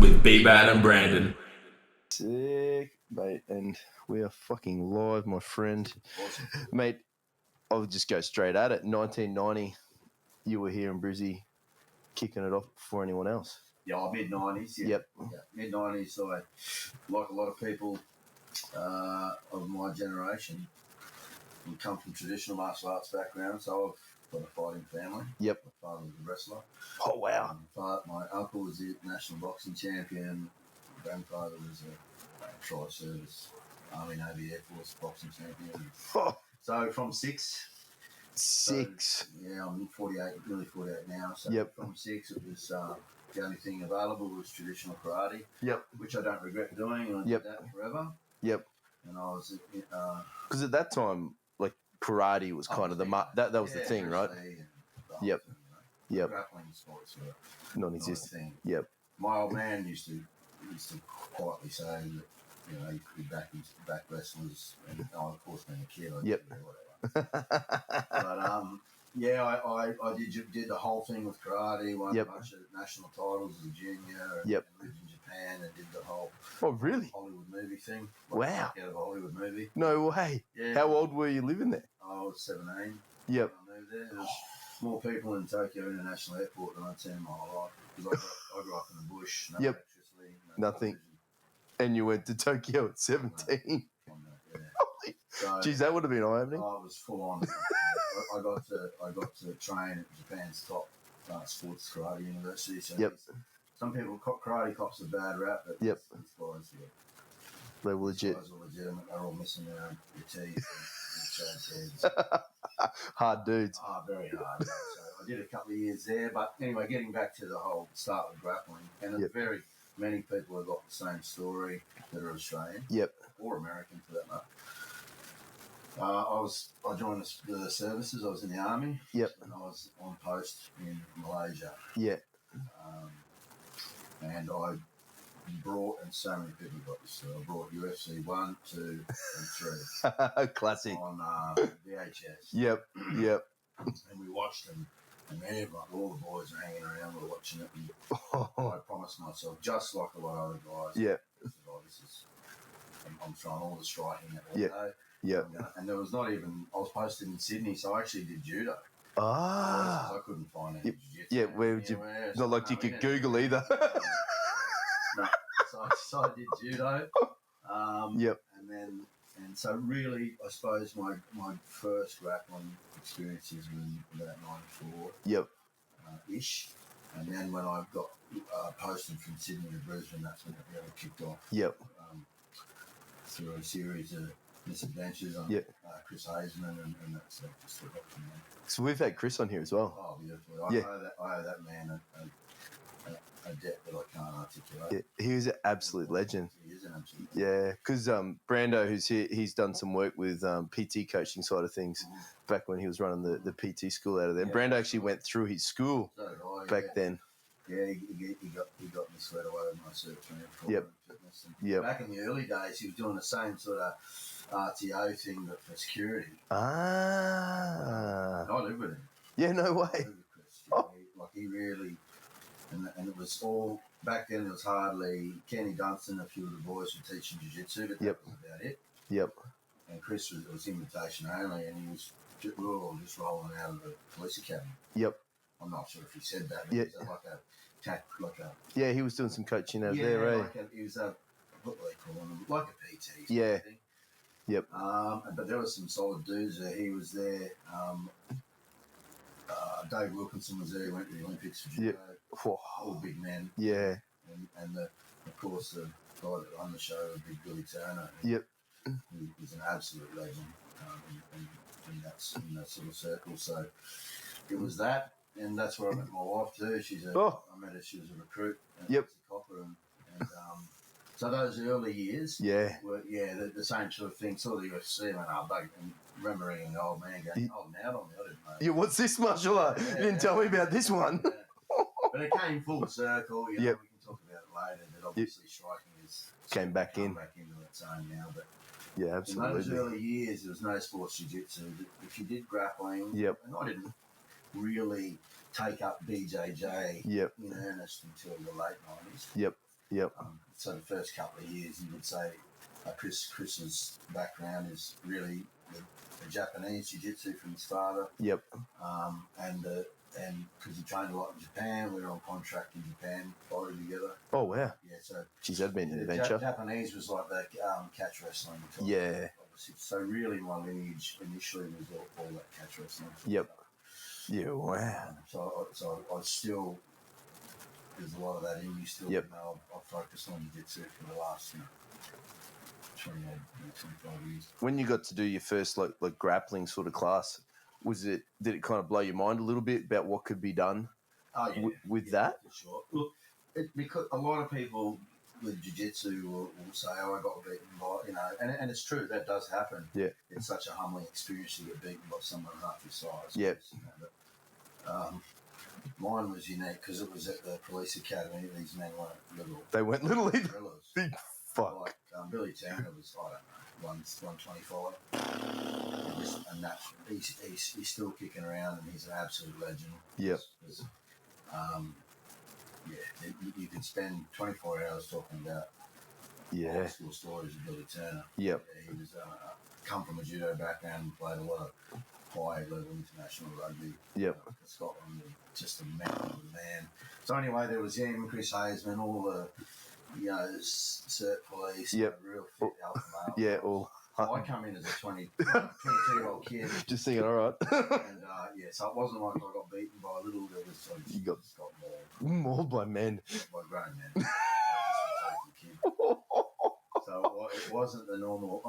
with B-Bad and Brandon. Sick, mate, and we are fucking live, my friend. Awesome. Mate, I'll just go straight at it. 1990, you were here in Brizzy, kicking it off before anyone else. Yeah, mid-90s. Yeah. Yep. Yeah, mid-90s, like a lot of people of my generation, we come from traditional martial arts background, so I've got a fighting family. Yep. My father was a wrestler. Oh, wow. My uncle was the national boxing champion. My grandfather was a tri-service Army, Navy, Air Force boxing champion. Oh, So from six. six. So, yeah, I'm 48, nearly 48 now. So Yep. from six, it was the only thing available was traditional karate. Yep. Which I don't regret doing. And I Yep. did that forever. Yep. And I was Because at that time, like, karate was kind of the that was the thing, right? Yep. Thing, you know. Yep. Grappling sports were Non-existent. thing. Yep. My old man used to quietly say that, you know, he'd back wrestlers, and of course being a kid, I Yep. did whatever. But yeah, I did the whole thing with karate. Won a bunch of national titles as a junior. And lived in Japan and did the whole Hollywood movie thing. Wow. Out of a Hollywood movie. No way. Yeah. How old were you living there? I was 17. Yep. When I moved there. There was more people in Tokyo International Airport than I'd seen in my whole life. Because I grew up in the bush. No electricity. No Nothing. television. And you went to Tokyo at 17. Yeah. So, Geez, that would have been eye-opening. I was full on. I got to train at Japan's top sports karate university. So some people karate cops a bad rap, but these guys they were legit. These guys are legitimate. They're all missing their teeth and shaved heads. Hard dudes. Very hard. So I did a couple of years there, but anyway, getting back to the whole start with grappling, and there's very many people have got the same story that are Australian. Or American for that matter. I joined the services. I was in the army. And I was on post in Malaysia. And I brought, and so many people got this. So I brought UFC 1, 2, and 3. Classic. On VHS. Yep. And we watched them. And everyone, all the boys are hanging around, we're watching it. And I promised myself, just like a lot of other guys, I'm trying all the striking at all day. And there was not even, I was posted in Sydney, so I actually did judo. I couldn't find any jiu-jitsu. Where would you? Not like you could Google either. No, so I did judo. And so really, I suppose my first grappling experiences were in about 94. Ish. And then when I got posted from Sydney to Brisbane, that's when it really kicked off. Through a series of misadventures on Chris Hazeman, and that's just sort of from there. So we've had Chris on here as well. Oh, beautiful. I owe that man a debt that I can't articulate. He was an absolute legend. He is an absolute legend. Yeah, because Brando, who's here, he's done some work with PT coaching side of things back when he was running the PT school out of there. And Brando actually went through his school back then. Yeah, he got me sweat away with my search for fitness. And back in the early days, he was doing the same sort of RTO thing, but for security. I lived with him. Yeah, no way. He really, and it was all, back then there was hardly, Kenny Dunstan, a few of the boys were teaching jiu-jitsu, but that was about it. And Chris was invitation only, and we were all just rolling out of the police academy. I'm not sure if he said that, but it was yeah, he was doing some coaching out there, right? He was what do they call him? Like a PT. But there was some solid dudes there. He was there. Dave Wilkinson was there. He went to the Olympics for judo. All big men. And of course the guy that run the show, Big Billy Turner. Who was an absolute legend in that sort of circle. So it was that. And that's where I met my wife too. I met her. She was a recruit. And a copper. And so those early years were the same sort of thing. Saw the UFC and went, and remember ringing the old man going, now on me. I didn't know. Yeah, what's this martial art? You didn't tell me about this one. But it came full circle. We can talk about it later. But obviously striking is came back into its own now. But absolutely. In those early years, there was no sports jiu-jitsu. If you did grappling, and I didn't really take up BJJ in earnest until the late 90s. Yep. So the first couple of years, you would say Chris's background is really the Japanese jiu-jitsu from his father. Yep. And because he trained a lot in Japan, we were on contract in Japan, followed together. Oh wow! Yeah, so geez, that'd been an adventure. Japanese was like the catch wrestling. Yeah. So really, my lineage initially was all that catch wrestling. Yep. Yeah. Wow. So I still, there's a lot of that in me still. Yep. You know, I've focused on jiu-jitsu for the last 25 years. When you got to do your first like grappling sort of class, did it kind of blow your mind a little bit about what could be done with that? For sure. Look, because a lot of people with jiu-jitsu will say, "Oh, I got beaten by," and it's true, that does happen. Yeah. It's such a humbling experience to get beaten by someone half your size. Yeah. But, mine was unique because it was at the police academy. These men weren't little. They weren't little either. Gorillas. Big fuck. Like Billy Turner was, I don't know, 125. And that he's still kicking around, and he's an absolute legend. Yep. You could spend 24 hours talking about old school stories of Billy Turner. Yep. Yeah, he was come from a judo background and played a lot of high-level international rugby. Yep. For Scotland, and just a man. So anyway, there was him, Chris Hazeman, all the cert police, yep. Real fit alpha male. Yeah, all. So I come in as a 22-year-old kid. Just thinking, all right. And so it wasn't like I got beaten by a little. There was you got mauled. Mauled by men. By grown men. I was just a kid. So it wasn't the normal, I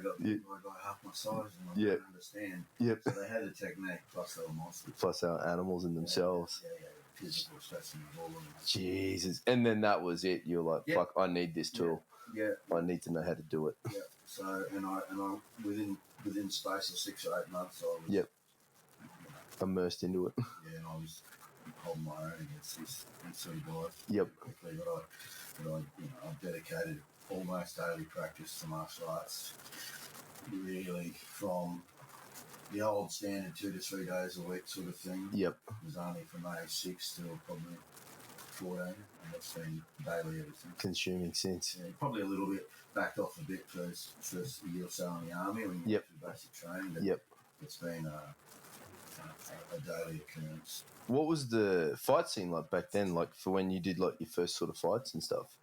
got beaten by a guy half my size and I didn't understand. Yep. So they had a technique, plus they were monsters. Plus our animals in themselves. Yeah. Physical specimens, all of them. Jesus. And then that was it. You're like, fuck, I need this tool. Yeah. I need to know how to do it. Yeah. So, and I within space of 6 or 8 months, I was immersed into it. Yeah, and I was holding my own against these sort of guys. Yep. Quickly, but I've dedicated almost daily practice to martial arts. Really, from the old standard 2 to 3 days a week sort of thing. Yep. It was only from age 6 till probably 14, and it's been daily ever since. Consuming since. Yeah, probably a little bit backed off a bit first year or so in the army when you get through basic training. But it's been a daily occurrence. What was the fight scene like back then? Like for when you did like your first sort of fights and stuff?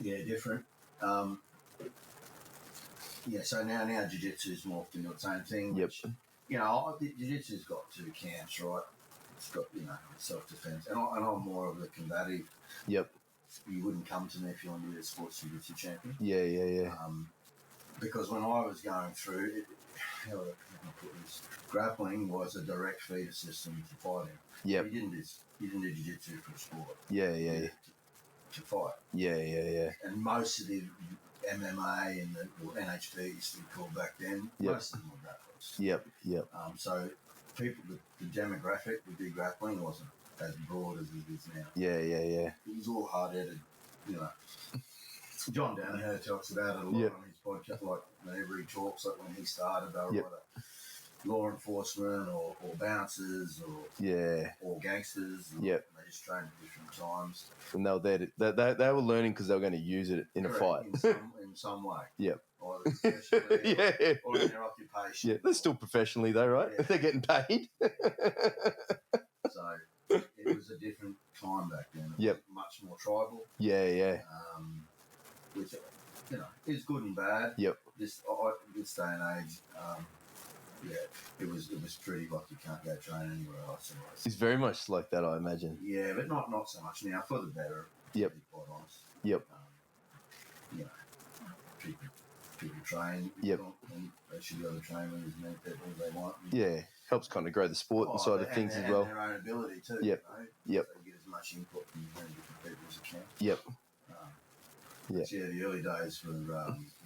Yeah, different. So now jiu-jitsu's morphed into its own thing. Which, jiu-jitsu's got 2 camps, right? It's got, self-defense. And I'm more of the combative. Yep. You wouldn't come to me if you wanted to be a sports jiu-jitsu champion. Yeah. Because when I was going through it, how would I put this? Grappling was a direct feeder system to fighting. Yep. You didn't do jiu-jitsu for sport. Yeah. To fight. Yeah. And most of the MMA and the NHP used to be called back then. Most of them were grapplers. Yep. So people, the demographic would be grappling wasn't as broad as it is now. Yeah. It was all hard-headed, John Danaher talks about it a lot on his podcast. Like whenever he talks, like when he started, they were either law enforcement or bouncers or gangsters. Yep. They just trained at different times. And they were there. They were learning because they were going to use it in a fight. In some way. Yep. Either professionally or in their occupation. Yeah, they're still professionally though, right? Yeah. They're getting paid. So it was a different time back then. It was much more tribal. Yeah. Which, is good and bad. Yep. This day and age, it was pretty like you can't go train anywhere else. It's very much like that, I imagine. Yeah, but not so much now. For the better. Yep. To be quite honest. Yep. People train. Yep. And they should be able to train with as many people as they want. Yeah, helps kind of grow the sport side of things as well. And their own ability too. Yep. Yep. So you get as much input from as many different people as you can. Yep. The early days were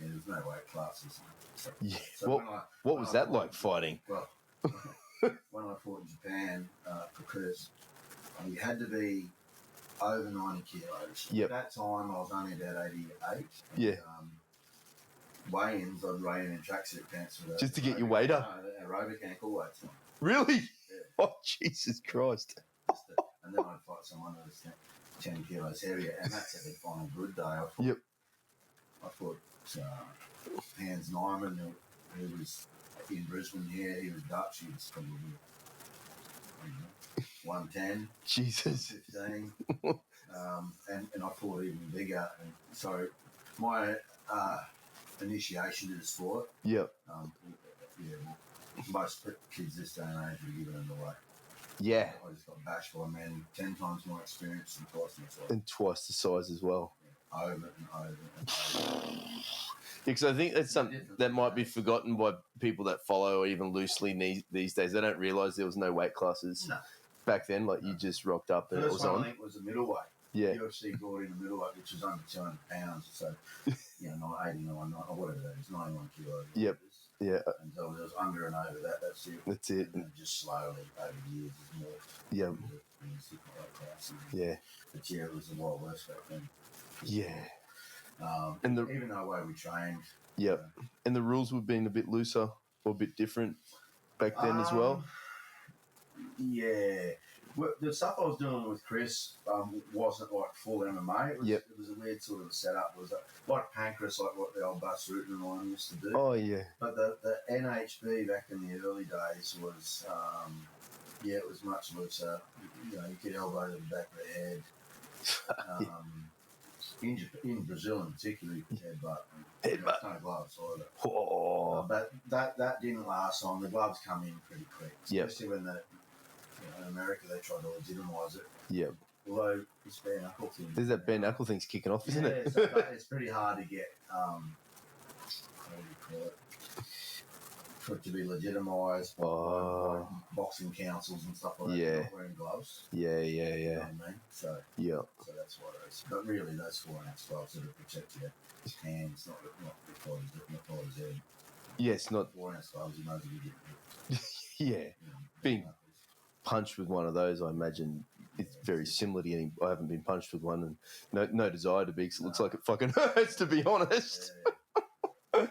there's no weight classes. So what was that like fighting? Well, when I fought in Japan for Chris, you had to be over 90 kilos. Yep. At that time, I was only about 88. Yeah. Weigh-ins, I'd weigh in tracksuit pants. Just to get your weight up? Aerobic ankle weights on. Really? Yeah. Oh, Jesus Christ. And then I'd fight someone that was 10 kilos heavier, and that's if they find a good day. I thought Hans Nyman, who was in Brisbane here, he was Dutch, he was probably, I don't know, 110. Jesus. 15. And I thought even bigger. And so my initiation to the sport, most kids this day and age would have given them away. Yeah. I just got bashed by men 10 times more experience and twice my size. And twice the size as well. Yeah, over and over and over. Because I think that's something that might be forgotten by people that follow or even loosely these days. They don't realise there was no weight classes back then. Like you just rocked up and First it was one, on. I think was a middleweight. Yeah. UFC brought in a middleweight, which was under 200 pounds. So, 89, or whatever that is, 91 kilos. Yep. Yeah. And so it was under and over that. That's it. That's it. And then just slowly over the years, it's morphed. Yeah. Yeah. But yeah, it was the Wild West back then. Yeah. And even the way we trained. Yeah. And the rules were being a bit looser or a bit different back then as well. Yeah. Well, the stuff I was doing with Chris wasn't like full MMA. It was a weird sort of setup. It was like Pancras, like what the old Bus Rutten and one used to do. Oh, yeah. But the NHB back in the early days was, it was much looser. You could elbow to the back of the head. In Brazil in particular, you could headbutt. No gloves either. Oh. But that didn't last long. The gloves come in pretty quick. Especially when in America they try to legitimise it. Yeah. Although this bare knuckle thing. There's that bare knuckle thing's kicking off, isn't it? So it's pretty hard to get, what do you call it? For it to be legitimised by boxing councils and stuff like that. Not wearing gloves. Yeah. You know what I mean? So that's why those. But really, those 4-ounce gloves sort of protect your hands, not the fighters' head. Yes, not 4-ounce gloves. You know as well get Yeah. Being punched with one of those, I imagine it's very similar to any. I haven't been punched with one, and no desire to be, because it looks like it fucking hurts, to be honest. So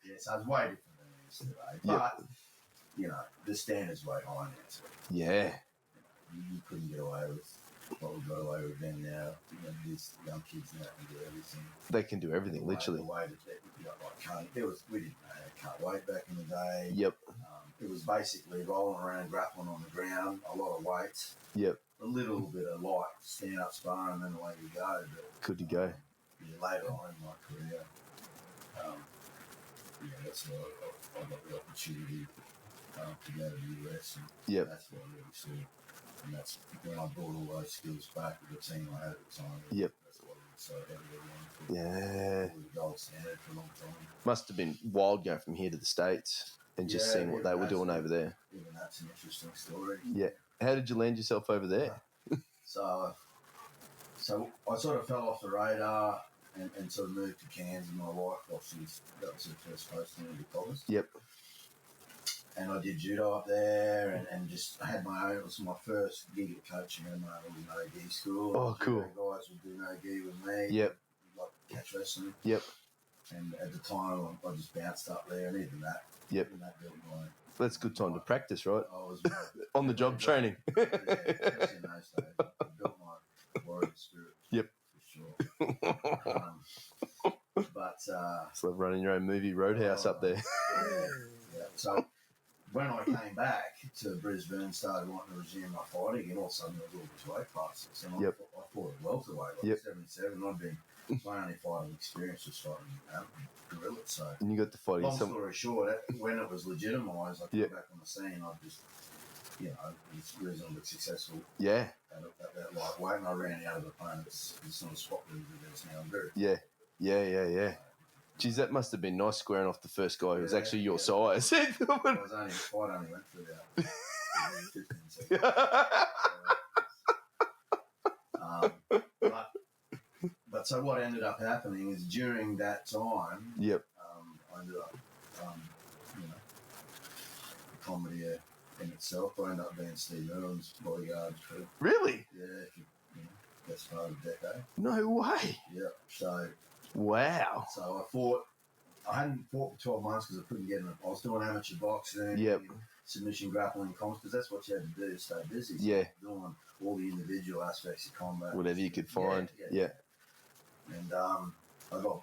it's way different than it is today. But, the standard's way higher now. So, yeah. You couldn't get away with what we've got away with them now. These young kids now can do everything. They can do everything, literally. The way that we didn't know how to cut weight back in the day. Yep. It was basically rolling around, grappling on the ground, a lot of weights. Yep. A little bit of light stand-up sparring, and then away you go. But, could you go? Later on in my career, that's where I got the opportunity to go to the US. And that's what I really saw. And that's when I brought all those skills back with the team I had at the time. Yep. That's what I so everyone the gold standard for a long time. Must have been wild going from here to the States and just seeing what they were doing over there. Even that's an interesting story. Yeah. How did you land yourself over there? So I sort of fell off the radar and sort of moved to Cairns with my wife. That was her first posting in the college. Yep. And I did judo up there and just I had my own. It was my first gig at coaching at my own no-gi school. Oh, cool. Guys would do no-gi with me. Yep. Like catch wrestling. Yep. And at the time, I just bounced up there, and even that. Yep. Even that built my. That's a good time to practice, right? I was on the job training. Especially in those days, it built my warrior spirit. Yep. For sure. It's like running your own movie Roadhouse up there. Yeah. So when I came back to Brisbane and started wanting to resume my fighting, and all of a sudden there was all these weight classes, and I fought at welterweight, like 77. I'd been my only fighting experience was fighting gorillas. So and you got to fight. Long story short, when it was legitimised, I came back on the scene. I just, was reasonably successful. Yeah. At that lightweight, and I ran out of opponents. It's not a spot that there's now. Yeah. Geez, that must have been nice squaring off the first guy who was actually your size. I was only fight only went for about 15 seconds. But so what ended up happening is during that time, I ended up, the comedy in itself. I ended up being Steve Irwin's bodyguard for really? best part of a decade. No way. Yeah. So wow. So I fought I hadn't fought for 12 months because I couldn't get in. I was doing amateur boxing, submission grappling comps, because that's what you had to do to stay busy. So doing all the individual aspects of combat. Whatever you could find. Yeah. And I got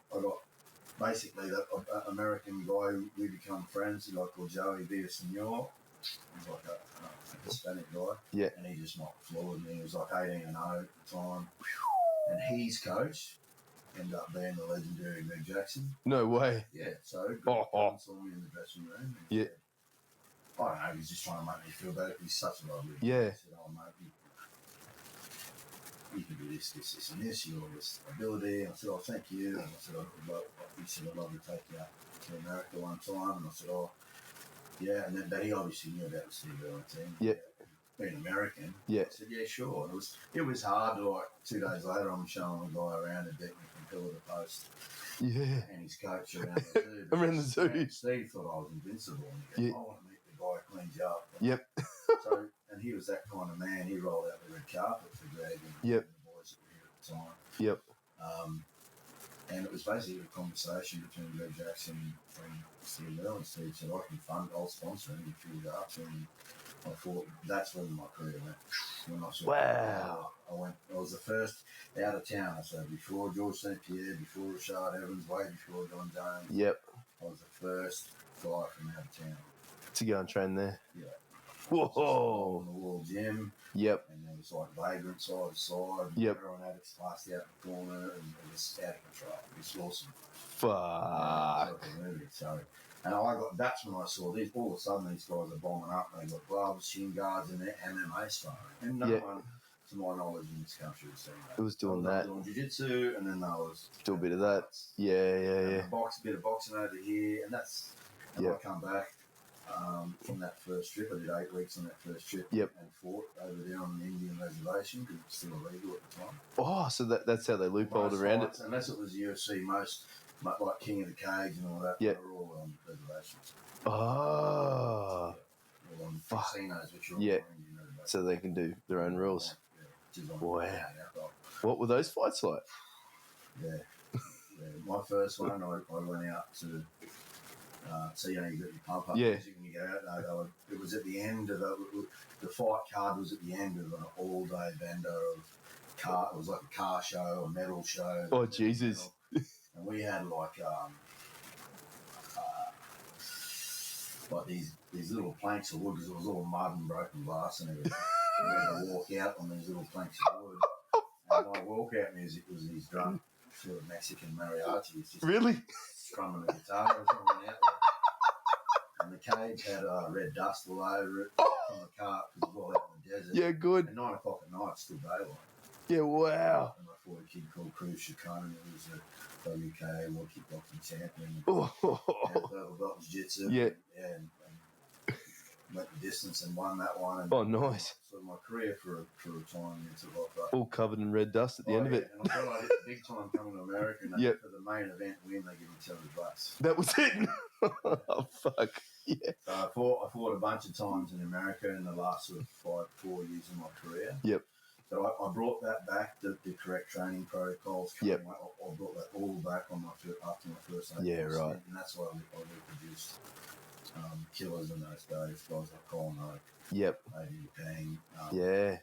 basically that American guy, we become friends, a guy called Joey Villasenor. He's like a Hispanic guy. Yeah. And he just knocked the floor with me. He was like 18-0 at the time. And his coach ended up being the legendary Greg Jackson. No way. Yeah. So Greg saw me in the dressing room. And said, I don't know, he's just trying to make me feel better. He's such a lovely guy. Yeah. He said, oh, mate, you can do this, and this. You have this ability. And I said, oh, thank you. And I said, I'd love to take you out to America one time. And I said, oh, yeah. And then he obviously knew about the Steve Irwin team. Yeah. Being American. Yeah. I said, yeah, sure. And it was hard. Like 2 days later, I'm showing a guy around and beat me from pillar to post. Yeah. And his coach around the zoo. Around the zoo. Steve thought I was invincible. And he goes, I want to meet the guy who cleans you up. Yep. So, and he was that kind of man. He rolled out the red carpet for Greg and the boys that were here at the time. Yep. And it was basically a conversation between Greg Jackson and Steve Irwin. Steve said, I'll sponsor him if you go up to him. I thought that's when my career went. When I saw I was the first out of town. So before George St. Pierre, before Rashad Evans, way before John Jones. Yep. I was the first guy from out of town to go and train there. Yeah. Whoa. In the World Gym. Yep. And there was like vagrant side to side. Yep. Heroin addicts passed out in the corner, and it was out of control. It was awesome. Fuck. So, and that's when I saw these. All of a sudden, these guys are bombing up. They got gloves, shin guards, and they're MMA sparring. And no one, to my knowledge, in this country was doing that. It was doing that. Doing jiu-jitsu, and then they was do a bit of that. Yeah. A bit of boxing over here, and that's. And I come back from that first trip. I did 8 weeks on that first trip. Yep. And fought over there on the Indian reservation because it was still illegal at the time. Oh, so that's how they loopholed around it. Unless it was UFC, most like King of the Cage and all that. Yeah. They were all on reservations. Oh. All on casinos, which are all Indian reservations. So they can do their own rules. Yeah. Wow. What were those fights like? Yeah. My first one, I went out to. So you get your pump up music and you go out. It was at the end of the fight card was at the end of an all-day bender of car. It was like a car show, a metal show. Oh Jesus! And we had like these little planks of wood because it was all mud and broken glass and everything. We had to walk out on these little planks of wood. And my walkout music was these drunk sort of Mexican mariachis. Just really? Strumming the guitar or something out there. And the cage had red dust all over it from the cart because it was all out in the desert. Yeah, good. At 9 o'clock at night, still daylight. Yeah, wow. And I fought a kid called Cruz Chacon, who was a WK World Kickboxing champion. Oh. And purple belt in jiu-jitsu. Yeah. And went the distance and won that one. And nice. So my career for a time into like all covered in red dust at the end of it. And I thought I hit the big time coming to America. And for the main event win, they give me $200. That was it. Oh fuck. Yeah. So I fought a bunch of times in America in the last sort of 4 years of my career. Yep. So I brought that back, the correct training protocols. Yep. I brought that all back after my first 8 years. Yeah, right. Stint, and that's why I reproduced killers in those days, guys like Colin Oak. Yep. Adrian Pang. Yeah.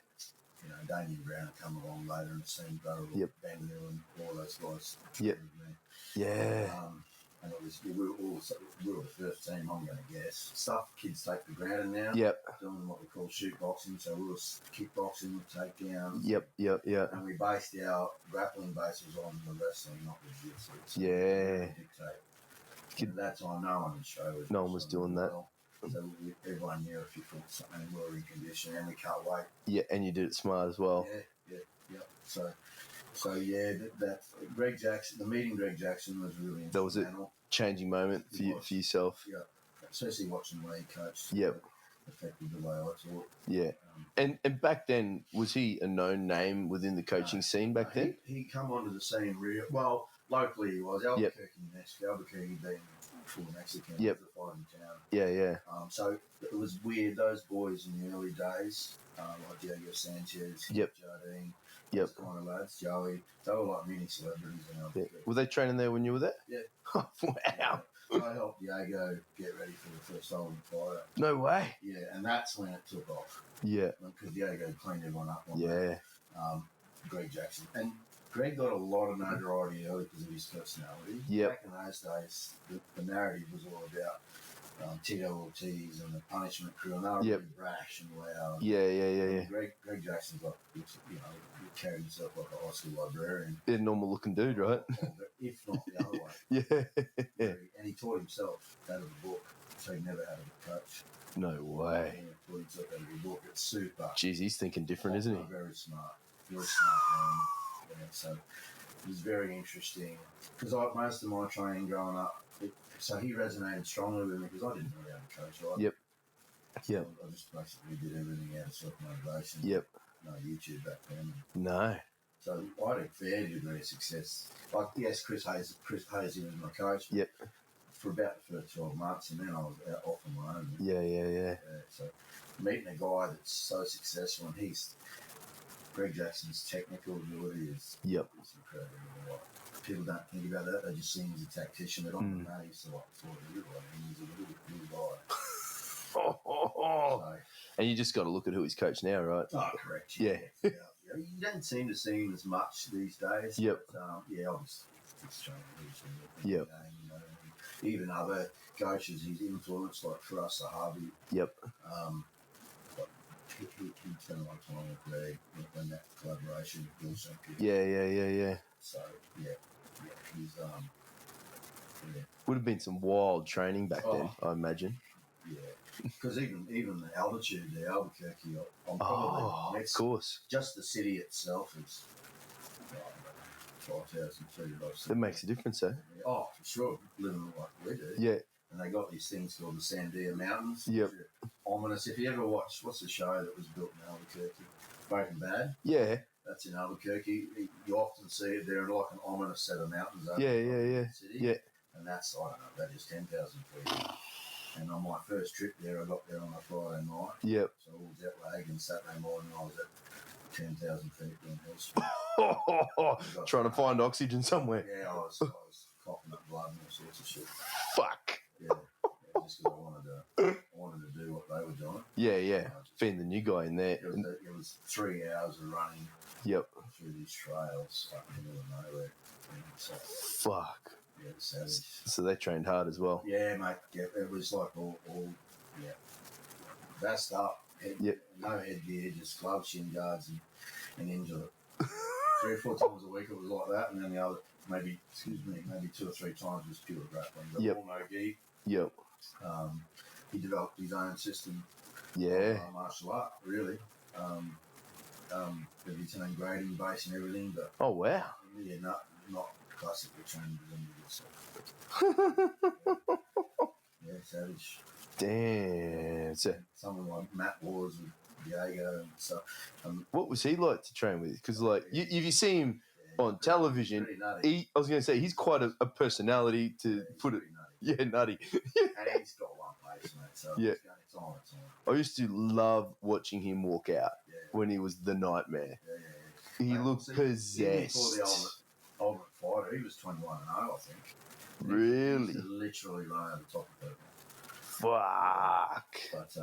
You know, Damien Brown come along later in the scene, Yep. Ben Hill and all those guys. Yep. Yeah. And we were the first team, I'm going to guess. Stuff kids take for granted now. Yep. Doing what we call shoot boxing. So we were kickboxing, takedowns. Yep. And we based our grappling bases on the wrestling, not the jiu-jitsu. So dictate. At that time, no one in Australia was doing that. So everyone knew if you fought something, we were in condition and we can't wait. Yeah, and you did it smart as well. Yeah. So yeah, that Greg Jackson, the meeting Greg Jackson was really that was a changing moment for yourself. Yeah, especially watching the way he coached. Yep. Affected the way I taught. Yeah. And back then, was he a known name within the coaching scene back then? He come onto the scene locally he was. Albuquerque, Mexico. Albuquerque being full Mexican. Yep. The fighting town. Yeah. So it was weird. Those boys in the early days, like Diego Sanchez, Jardine, those kind of lads, Joey, they were like mini celebrities in Albuquerque. Were they training there when you were there? Yeah. Oh, wow. I helped Diego get ready for the first Ultimate Fighter. No way. Yeah, and that's when it took off. Yeah. Because Diego cleaned everyone up on that. Greg Jackson. And Greg got a lot of notoriety early because of his personality. Yep. Back in those days, the narrative was all about Tito Ortiz and the Punishment Crew, and they were really brash and loud. Yeah. Greg Jackson's like, he carried himself like a high school librarian. Yeah, normal looking dude, right? If not the other way. Yeah. And he taught himself out of the book, so he never had a coach. No way. He taught himself out of the book. It's super. Jeez, he's thinking different, isn't he? Very smart. Very smart man. Yeah, so it was very interesting. Because most of my training growing up, so he resonated strongly with me because I didn't really have a coach. Right? Yep. I just basically did everything out of self-motivation. Yep. No YouTube back then. No. So I had a fair degree of success. Like, yes, Chris Hayes was my coach. Yep. For about the first 12 months, and then I was off on my own. Yeah. So meeting a guy that's so successful, and Greg Jackson's technical ability is incredible. Like, people don't think about that. They just see him as a tactician. They don't know he's like everybody. He's a little guy. So, and you just got to look at who he's coached now, right? Oh, correct. Yeah. You don't seem to see him as much these days. Yep. But, obviously, it's changing. Yep. Even other coaches he's influenced, like for us, Harvey. Yep. He spent a lot of time with Greg when that collaboration was so good. Yeah. So he's would have been some wild training back then, I imagine. Yeah, because even the altitude, the Albuquerque, I'm probably of course, just the city itself is 5,000 feet above sea. That makes a difference, eh? Oh, for sure, living like we do. Yeah. And they got these things called the Sandia Mountains. Yep. Ominous. If you ever watched, what's the show that was built in Albuquerque? Breaking Bad. Yeah. That's in Albuquerque. You often see it there, like an ominous set of mountains over the city. Yeah. And that's, I don't know, that is 10,000 feet. And on my first trip there, I got there on a Friday night. Yep. So all jet lag, and Saturday morning I was at 10,000 feet doing hill sprint. Trying to find oxygen somewhere. Yeah, I was coughing up blood and all sorts of shit. Fuck. Yeah, just because I wanted to do what they were doing. Yeah. Being the new guy in there. It was 3 hours of running. Yep. Through these trails up in the middle of nowhere. So, fuck. Yeah, savage. So they trained hard as well. Yeah, mate. Yeah, it was like all vest up. No headgear, just gloves, shin guards, and injured it. 3 or 4 times a week it was like that, and then the other, maybe 2 or 3 times was pure grappling. But all no gi. Yep. He developed his own system. Yeah. Martial art, really. With his own grading base and everything. But oh, wow. Yeah, not classically trained with yeah, savage. Damn. So, someone like Matt Wars with Diego and stuff. What was he like to train with? Because, like, if you see him on television, I was going to say, he's quite a personality to put it. Nutty. Yeah, nutty. And he's got one pace, mate. So it's on. I used to love watching him walk out when he was the nightmare. Yeah. He looked possessed. Before the Ultimate Fighter, he was 21-0, I think. Really? He literally run over the top of it. Fuck. But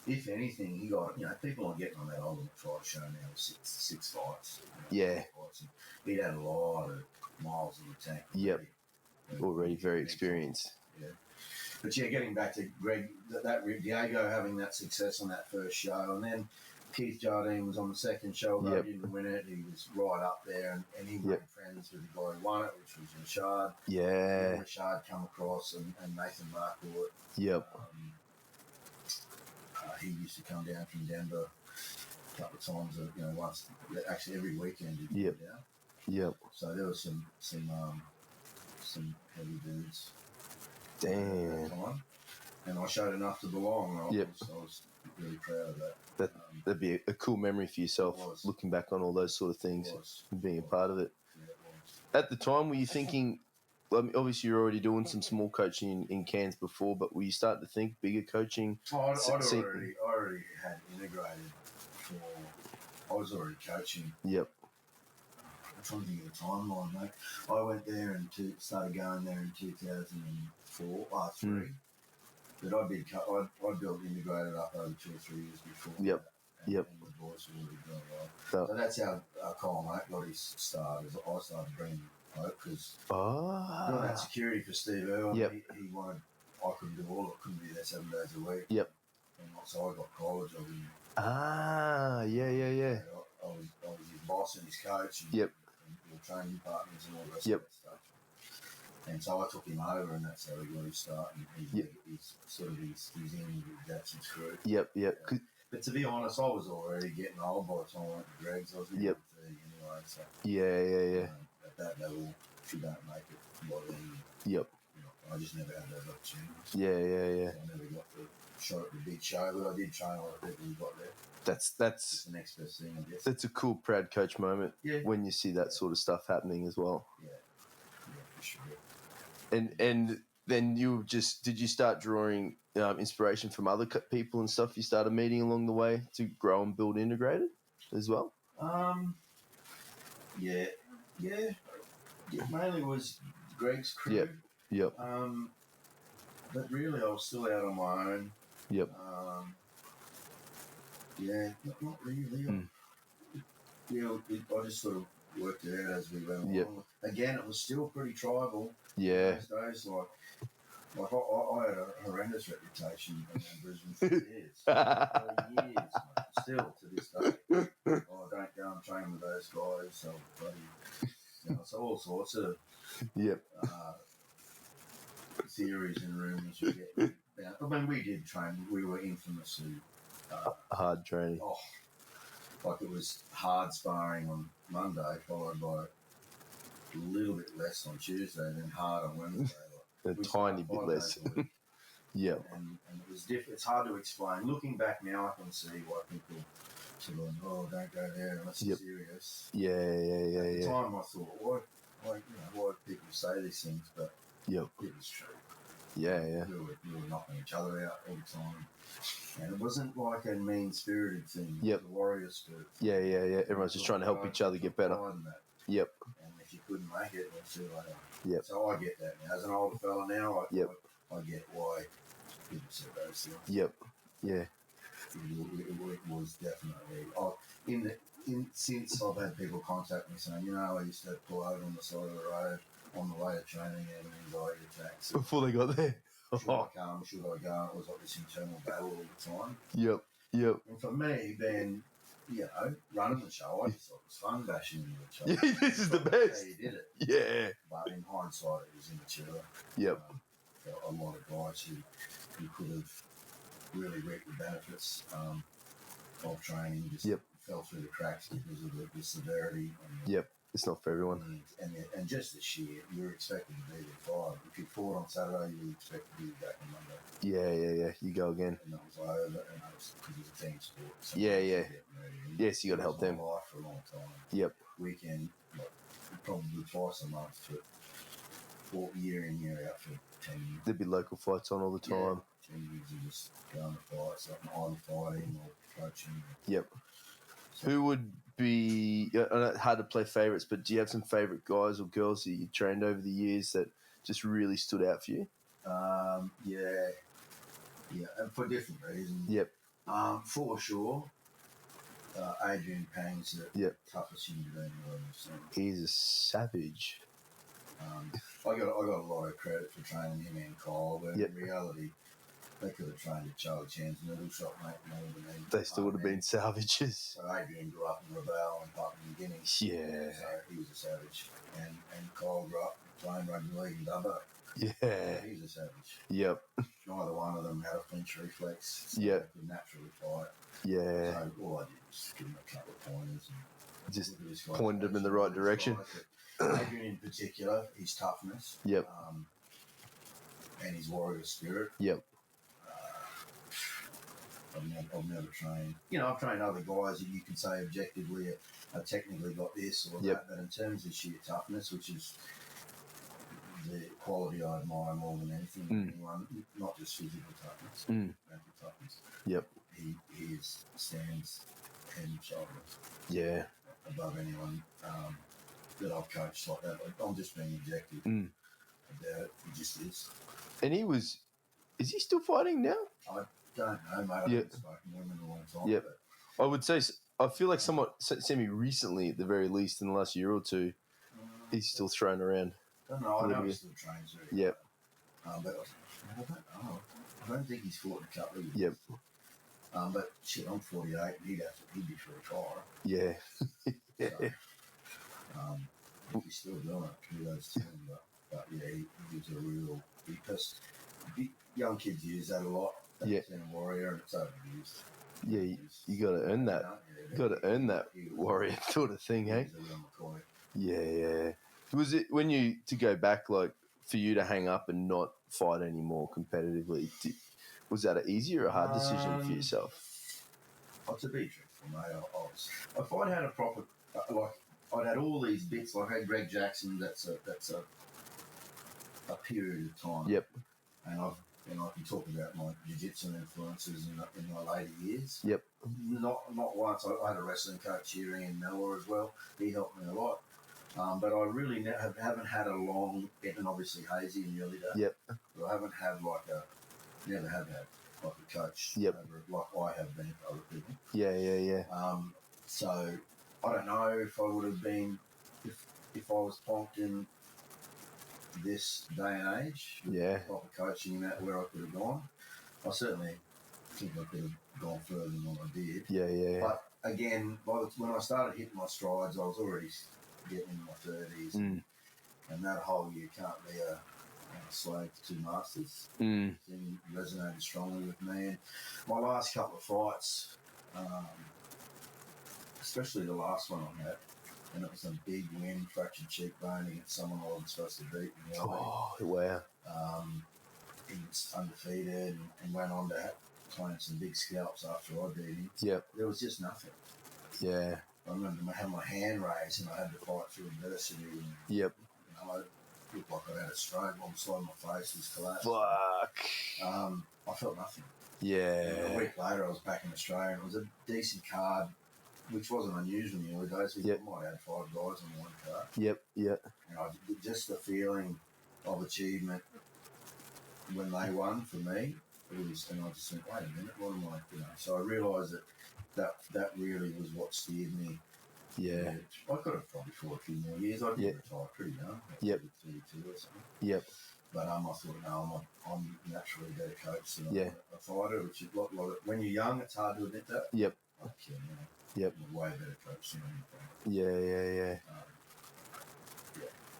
if anything, he got, people are getting on that Ultimate Fighter show now with six fights. He'd had a lot of miles in the tank. Yep. Already very experienced. Yeah. But getting back to Greg, that Diego having that success on that first show, and then Keith Jardine was on the second show, but he didn't win it. He was right up there, and he made friends with the guy who won it, which was Rashad. Yeah. Rashad come across, and Nathan Marcourt. Yep. He used to come down from Denver a couple of times, once, actually every weekend he'd come down. Yep. So there was some heavy dudes. Damn. And I showed enough to belong. I was really proud of that. That'd be a cool memory for yourself, looking back on all those sort of things, and being a part of it. Yeah, At the time, were you thinking, obviously you're already doing some small coaching in Cairns before, but were you starting to think bigger coaching? I already had integrated I was already coaching. Yep. trying to think of the timeline, mate. I went there and started going there in 2004, 3. But I built integrated up over 2 or 3 years before. Yep. And the boys were really doing well. So that's how Kyle Mate got his start. I started bringing hope because doing that security for Steve Earle, he wanted. I couldn't do all. I couldn't be there 7 days a week. Yep. And so I got college of him. Yeah. I was his boss and his coach. And, and we were training partners and all the rest of that stuff. And so I took him over, and that's how he got his start. And he's sort of he's in with Jackson's crew. Yep. But to be honest, I was already getting old by the time I went to Greg's. I was getting 30 anyway. So at that level, if you don't make it by then, I just never had those opportunities. Yeah. I never got the shot at the big show, but I did train a lot of people who got there. That's it's the next best thing, I guess. That's a cool, proud coach moment when you see that sort of stuff happening as well. Yeah, for sure. And then did you start drawing inspiration from other people and stuff you started meeting along the way to grow and build integrated as well? Yeah. Mainly was Greg's crew. Yep. But really, I was still out on my own. Yep. Not really. I just sort of worked it out as we went along. Again, it was still pretty tribal. Yeah. Those days, like I had a horrendous reputation around Brisbane for years. For years, mate. Still to this day. Don't go and train with those guys. So bloody, so all sorts of theories and rumours you get. I mean, we did train. We were infamously hard training. Like it was hard sparring on Monday, followed by a little bit less on Tuesday, and then hard on Wednesday. A tiny bit less. Yeah. And it was different. It's hard to explain. Looking back now, I can see why people sort of don't go there unless it's serious. Yeah. At the time, I thought, why do people say these things? But it was true. Yeah. We were knocking each other out all the time. And it wasn't like a mean-spirited thing. It was a warrior spirit. Yeah. Everyone's just trying to help each other get better. Yep. And if you couldn't make it, we'll see you later. Yep. So I get that now. As an older fella now, I get why people say those things. Yep. Yeah. It was definitely... since I've had people contact me saying, I used to pull over on the side of the road on the way to training and anxiety attacks. Before they got there. Should I come? Should I go? It was like this internal battle all the time. Yep. And for me, then, running the show, I just thought it was fun bashing into each other. Yeah, this is the best. How you did it. Yeah. But in hindsight, it was immature. Yep. A lot of guys who could have really reaped the benefits of training just fell through the cracks because of the severity. And it's not for everyone. And just the sheer, you're expected to be there 5. If you fought on Saturday, you were expected to be back on Monday. Yeah. You go again. And that was over, and that was because it was a team sport. So yes, you got to help them. Life for a long time. Yep. Weekend, probably twice a month for year in, year out for 10 years. There'd be local fights on all the time. 10 years of just going to fights, like either fighting or coaching. Yep. Who would be, hard to play favourites, but do you have some favourite guys or girls that you trained over the years that just really stood out for you? And for different reasons. Yep. For sure, Adrian Pang's the toughest human being I've ever seen. He's a savage. I got a lot of credit for training him and Kyle, but in reality, they could have trained at Charlie Chan's noodle shop, mate, more than me. They still would have been savages. So Adrian grew up in Ravel and Papua New Guinea. Yeah. So he was a savage. And Kyle grew up playing rugby league in Dubbo. Yeah. So he's a savage. Yep. Neither one of them had a flinch reflex. So they could naturally fight. Yeah. So all I did was give him a couple of pointers. And just pointed him in the right direction. Adrian in particular, his toughness. Yep. And his warrior spirit. Yep. I've never trained. I've trained other guys that you can say objectively are technically got this or that, but in terms of sheer toughness, which is the quality I admire more than anything in anyone, not just physical toughness, mental toughness. Yep. He stands head and shoulders. Yeah. Above anyone. that I've coached like that. Like, I'm just being objective about it. It just is. And is he still fighting now? I don't know, mate. I haven't spoken to him in a long time. Yeah. But I would say, I feel like somewhat semi-recently, at the very least, in the last year or two, he's still thrown around. I don't know. I know he still trains very Yep. hard. But I don't know. I don't think he's fought in a couple of years. Yep. But shit, I'm 48 and he'd be for a retire. Yeah. So, he's still doing it, kudos to him. But yeah, he gives a real, because young kids use that a lot. That's in a warrior, and it's overused. Yeah, you got to earn that. Got to earn that warrior sort of thing, hey? Yeah. Was it when you, to go back, like, for you to hang up and not fight anymore competitively, was that an easy or a hard decision for yourself? To be truthful, mate, if I'd had a proper, like, I'd had all these bits, like I had Greg Jackson, that's a period of time. Yep. And I can talk about my jiu-jitsu influences in my later years. Yep. Not once. I had a wrestling coach here, Ian Miller, as well. He helped me a lot. But I really haven't had a long, and obviously Hazy in the early days. Yep. But I haven't had never have had like a coach. Yep. Like I have been for other people. Yeah. So I don't know if I would have been, if I was plonked in this day and age. Yeah. Proper coaching and that, where I could have gone. I certainly think I could have gone further than what I did. Yeah. But again, when I started hitting my strides, I was already getting into my 30s. And that whole you can't be a slave to two masters. It resonated strongly with me. And my last couple of fights, especially the last one I had, and it was a big win, fractured cheekbone against someone I wasn't supposed to beat. Oh, wow. He was undefeated and went on to claim some big scalps after I beat him. Yep. There was just nothing. Yeah. I remember I had my hand raised and I had to fight through adversity. And, yep. I looked like I had a stroke. One side of my face was collapsed. Fuck. I felt nothing. Yeah. And a week later, I was back in Australia and it was a decent card, which wasn't unusual in the early days. We might have had 5 guys on one card. Yep. And just the feeling of achievement when they won for me, and I just went, wait a minute, what am I? So I realised that really was what steered me. Yeah. I could have probably fought a few more years. I did retire pretty young. Yep. 32 or something. Yep. But I thought, no, I'm naturally a better coach than a fighter, which is a lot like when you're young, it's hard to admit that. Yep. Yep. I'm a way better coach than anything. Yeah.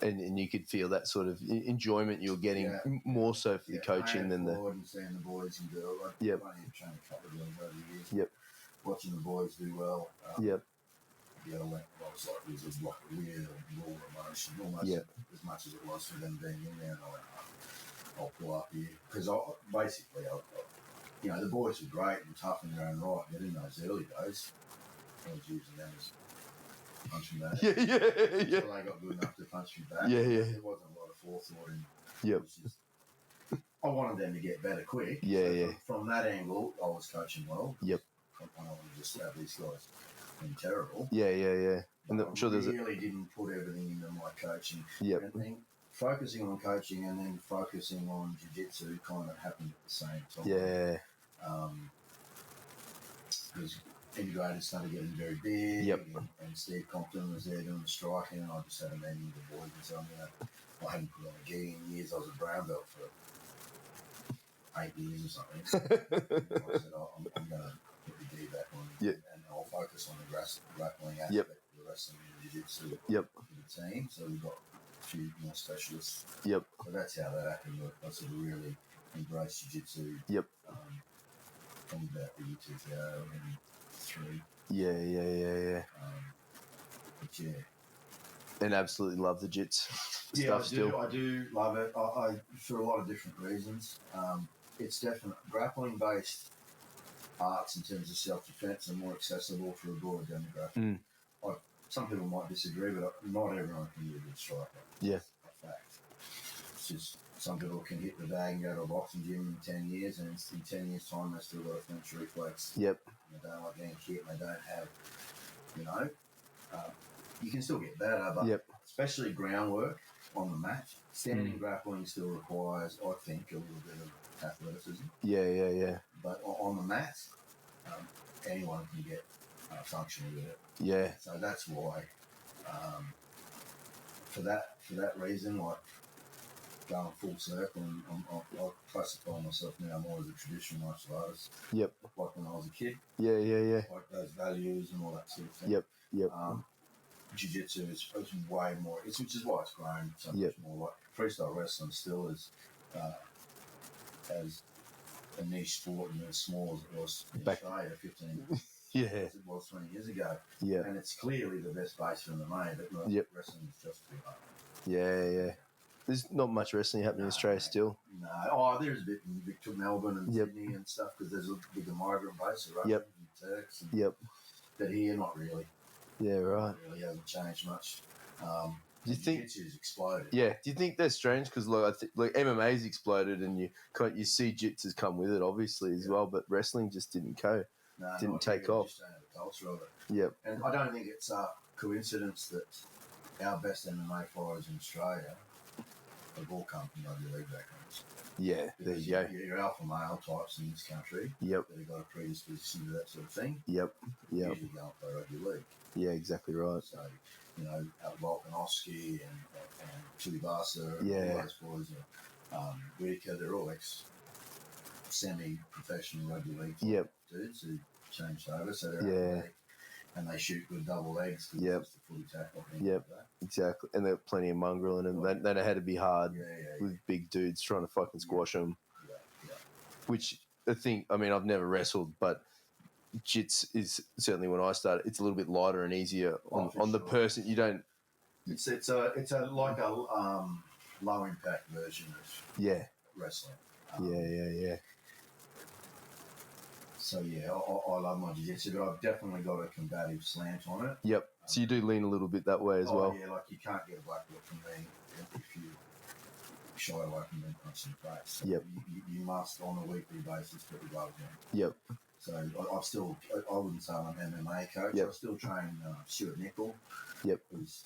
And you could feel that sort of enjoyment you're getting more so for the coaching than the... and seeing the boys and girls. I've only trained a couple of them over the years. Yep. Watching the boys do well. Yep. Yeah, it was like a real raw emotion, almost as much as it was for them being in there. And I went, I'll pull up here. Because basically, the boys were great and tough in their own right, but in those early days, I was using them as punching back. Yeah. Until they got good enough to punch me back. Yeah. There wasn't a lot of forethought in it. Yep. I wanted them to get better quick. Yeah. From that angle, I was coaching well. Yep. I don't want to just have these guys being terrible. Yeah. And I'm sure I really didn't put everything into my coaching. Yep. I think focusing on coaching and then focusing on jiu-jitsu kind of happened at the same time. Yeah. Because Integrated started getting very big. Yep. And Steve Compton was there doing the striking, and I just had a meeting with the boys and told me I hadn't put on a gi in years. I was a brown belt for 8 years or something. And I said, I'm going to put the gi back on, and I'll focus on the grappling aspect of the wrestling and jiu-jitsu for the team. So we've got a few more specialists. Yep. So that's how that happened. I sort of really embraced jiu-jitsu. Yep. From about the year 2003. Yeah. But yeah. And absolutely love the jits stuff still. I do love it. I for a lot of different reasons. It's definitely grappling-based arts in terms of self-defense are more accessible for a broader demographic. Some people might disagree, but not everyone can be a good striker. Yeah. That's a fact. It's just some people can hit the bag and go to a boxing gym in 10 years, and in 10 years' time, they've still got a flinch reflex. Yep. And they don't like getting hit, and they don't have, you can still get better, but especially groundwork on the mat. Standing grappling still requires, I think, a little bit of athleticism. Yeah. But on the mat, anyone can get functional with it. Yeah. So that's why, for that reason, like going full circle, and I classify myself now more as a traditional martial artist. Yep. Like when I was a kid. Yeah. Like those values and all that sort of thing. Yep. Jiu-jitsu is way more, which is why it's grown so much more. Like freestyle wrestling still is as a niche sport and as small as it was in Australia 15 Yeah. as it was 20 years ago. Yeah. And it's clearly the best base for MMA, but wrestling is just too hard. Yeah. There's not much wrestling happening in Australia still. No. Oh, there's a bit in Victoria, Melbourne and Sydney and stuff because there's a bigger migrant base of Russians and Turks. And, but here, not really. Yeah, right. It really hasn't changed much. Do you think Jiu-jitsu's exploded? Yeah. Do you think that's strange? Because I think MMA's exploded, and you see jitsu's come with it, obviously as well. But wrestling just didn't didn't take off. Just don't have the culture of it. Yep. And I don't think it's a coincidence that our best MMA fighters in Australia have all come from rugby league backgrounds. Yeah, there you go. Your alpha male types in this country. Yep. That have got a predisposition to that sort of thing. Yep. Usually go and play rugby league. Yeah, exactly right. So, Volkanovski and Tuivasa and all those boys, Whitaker, they're all semi-professional rugby league dudes who changed over. So they're and they shoot good double legs because it's just a footy tackle. Yep, exactly. And they've plenty of mongrel in them. They know how to be hard with big dudes trying to fucking squash them. Yeah. Which I think, I've never wrestled, but jits is certainly when I started, it's a little bit lighter and easier on the person. You don't. It's like a low impact version of wrestling. Yeah. So I love my jiu-jitsu, but I've definitely got a combative slant on it. Yep. So you do lean a little bit that way as well. Yeah, like you can't get a black belt from me if you shy away from being punched in the face. So you must on a weekly basis put the gloves on. Yep. So I wouldn't say I'm an MMA coach. I still train Stuart Nickel. Yep. Who's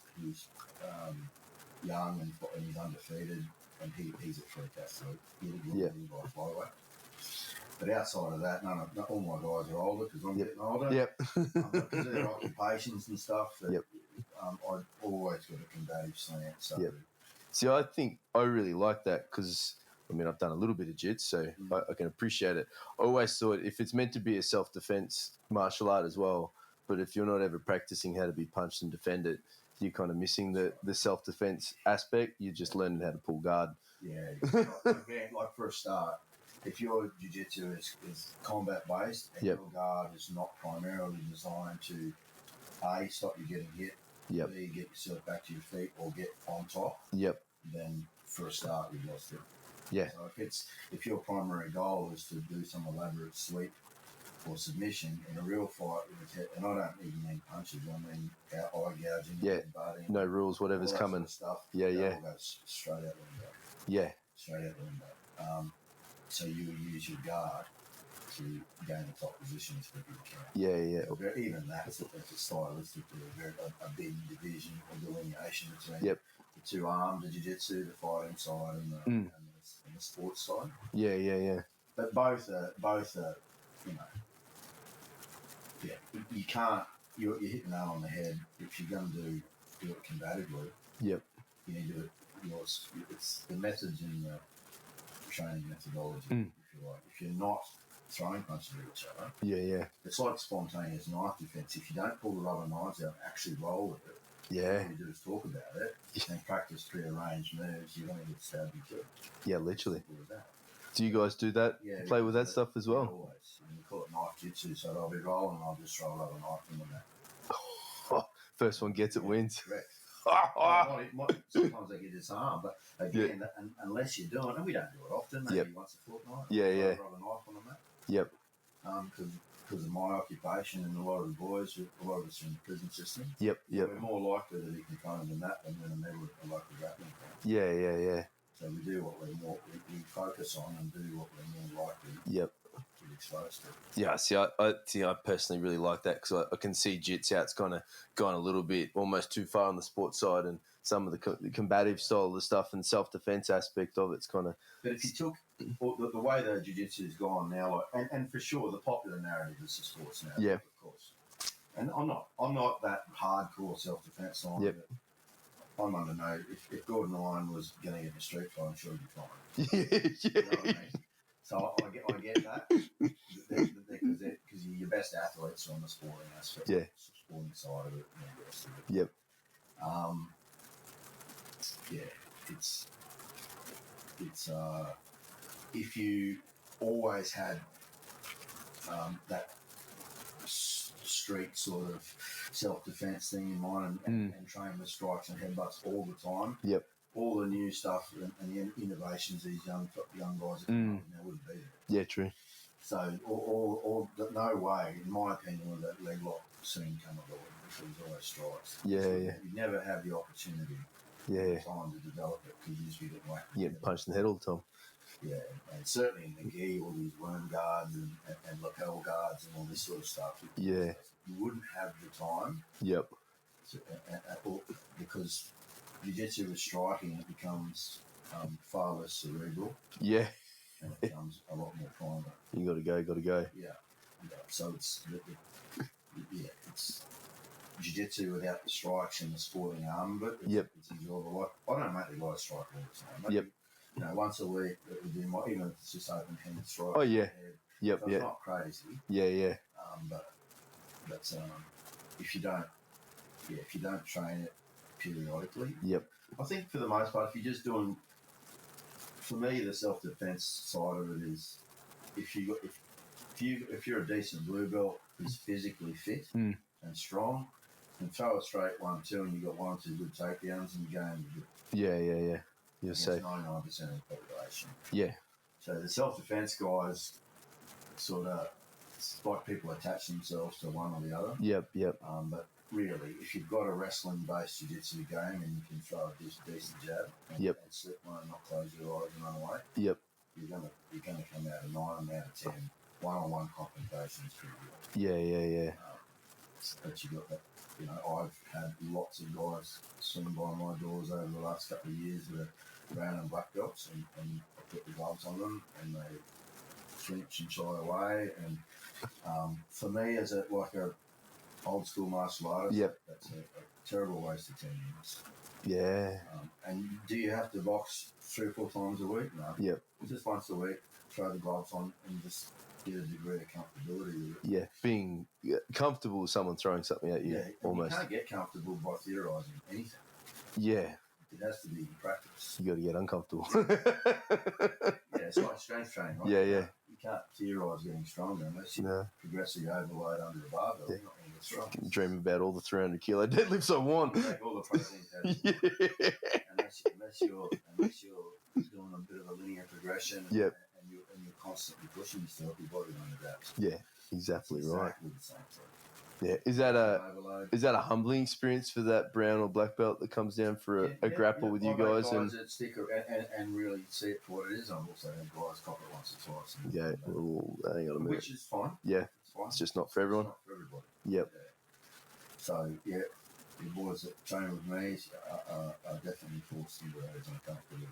young and he's undefeated, and he's a freak athlete. He'll by flyweight. But outside of that, not all my guys are older because I'm getting older. Yep. Because of their occupations and stuff. I've always got a combative slant. So. See, I think I really like that because, I've done a little bit of jits, so I can appreciate it. I always thought if it's meant to be a self-defense martial art as well, but if you're not ever practicing how to be punched and defended, you're kind of missing the self-defense aspect. You're just learning how to pull guard. Yeah. Like for a start, if your jiu-jitsu is combat-based and your guard is not primarily designed to A, stop you getting hit, B, get yourself back to your feet or get on top, then for a start you've lost it. Yeah. So if your primary goal is to do some elaborate sweep or submission in a real fight with a and I don't even mean punches, I mean eye gouging, butting, no rules, whatever's coming. Sort of stuff. All goes straight out the window. Yeah. Straight out the window. So you use your guard to gain the top position as quickly as you can. Yeah. Even that's stylistically a big division or delineation between the two arms of jiu-jitsu, the fighting side and the sports side. Yeah. But both are you can't. You hit the nail on the head. If you're going to do it combatively, you need to do it. It's the methods in the training methodology, if you like. If you're not throwing punches at each other, it's like spontaneous knife defense. If you don't pull the rubber knives out and actually roll with it, all you do is talk about it and practice prearranged moves, you're going to get stabbed and killed. Yeah, literally. Do you guys do that? Yeah, play with that stuff as well? Always. And we call it knife jitsu, so they'll be rolling and I'll just throw a rubber knife in the mat. First one gets it wins. Correct. Sometimes they get disarmed, but again, unless you're doing, and we don't do it often, maybe once a fortnight. Rubber knife on the mat. Yep. Because of my occupation and a lot of the boys, a lot of us are in the prison system. Yep. We're more likely to be confronted in that than in a middle of a local grappling camp. Yeah. So we do what we focus on and do what we're more likely get exposed to. Yeah, I personally really like that because I can see jits out's kind of gone a little bit almost too far on the sports side, and some of the combative style of the stuff and self-defense aspect of it's kind of. But if you took the way that jiu-jitsu has gone now, like, and for sure the popular narrative is the sports narrative, yeah, of course. And I'm not that hardcore self-defense side. Yep. I'm under no. If Gordon Ryan was going to get in a street fight, I'm sure he'd be fine. Yeah. You know what I mean? So I get that because your best athletes are on the sporting aspect, sporting side of it, and the rest of it. Yep. It's if you always had that street sort of self-defense thing in mind and train with strikes and headbutts all the time. Yep. All the new stuff and the innovations these young guys are doing now wouldn't be there. Yeah, true. So, no way, in my opinion, would that leg lock scene come about because it was always strikes. Yeah, so yeah. You never have the opportunity, time to develop it because you just get whacked. You get punched in the head all the time. Yeah, and certainly in the gi, all these worm guards and lapel guards and all this sort of stuff. Yeah. You wouldn't have the time. Yep. Because jiu-jitsu with striking, it becomes far less cerebral. Yeah. And it becomes a lot more primal. You got to go. Yeah. So it's jiu-jitsu without the strikes and the sporting arm, but it's enjoyable. I don't make the guys strike all the time. Maybe, once a week it would be even if it's just open hand strike. Oh yeah. Yep. So it's not crazy. Yeah. But if you don't train it periodically. Yep. I think for the most part, if you're just doing, for me, the self-defense side of it is if you're a decent blue belt who's physically fit and strong, and throw a straight 1-2 and you got 1 or 2 good takedowns and you're going good. Yeah. You're safe. 99% of the population. Yeah. So the self-defense guys sort of, it's like people attach themselves to one or the other. Yep. But really, if you've got a wrestling-based jiu-jitsu game and you can throw a decent jab and slip one and not close your eyes and run away, you're gonna come out of 9 out of 10 one-on-one confrontations pretty good. Yeah. But you got that. I've had lots of guys swing by my doors over the last couple of years that are brown and black belts, and I put the gloves on them, and they flinch and shy away. And for me, as a old school martial artist, that's a terrible waste of 10 minutes. Yeah. And do you have to box 3 or 4 times a week? No. Yep. Just once a week, throw the gloves on and just get a degree of comfortability with it. Yeah, being comfortable with someone throwing something at you. Yeah, almost. You can't get comfortable by theorising anything. Yeah. It has to be in practice. You got to get uncomfortable. It's like strength training, right? Yeah. You can't theorise getting stronger unless you progressively overload under the barbell. You're not going to get strong. Dream about all the 300 kilo deadlifts I want. Take all the protein powders. Unless you're doing a bit of a linear progression and you're constantly pushing yourself, your body won't adapt. Yeah, exactly right. Exactly the same thing. Yeah, is that a humbling experience for that brown or black belt that comes down for a grapple with you guys? And that stick and really see it for what it is. I'm also had guys cop it once or twice. Hang on a minute. Which is fine. Yeah, it's fine. It's just not for everyone. It's not for everybody. Yep. Yeah. So the boys that train with me are definitely forced into those uncomfortable.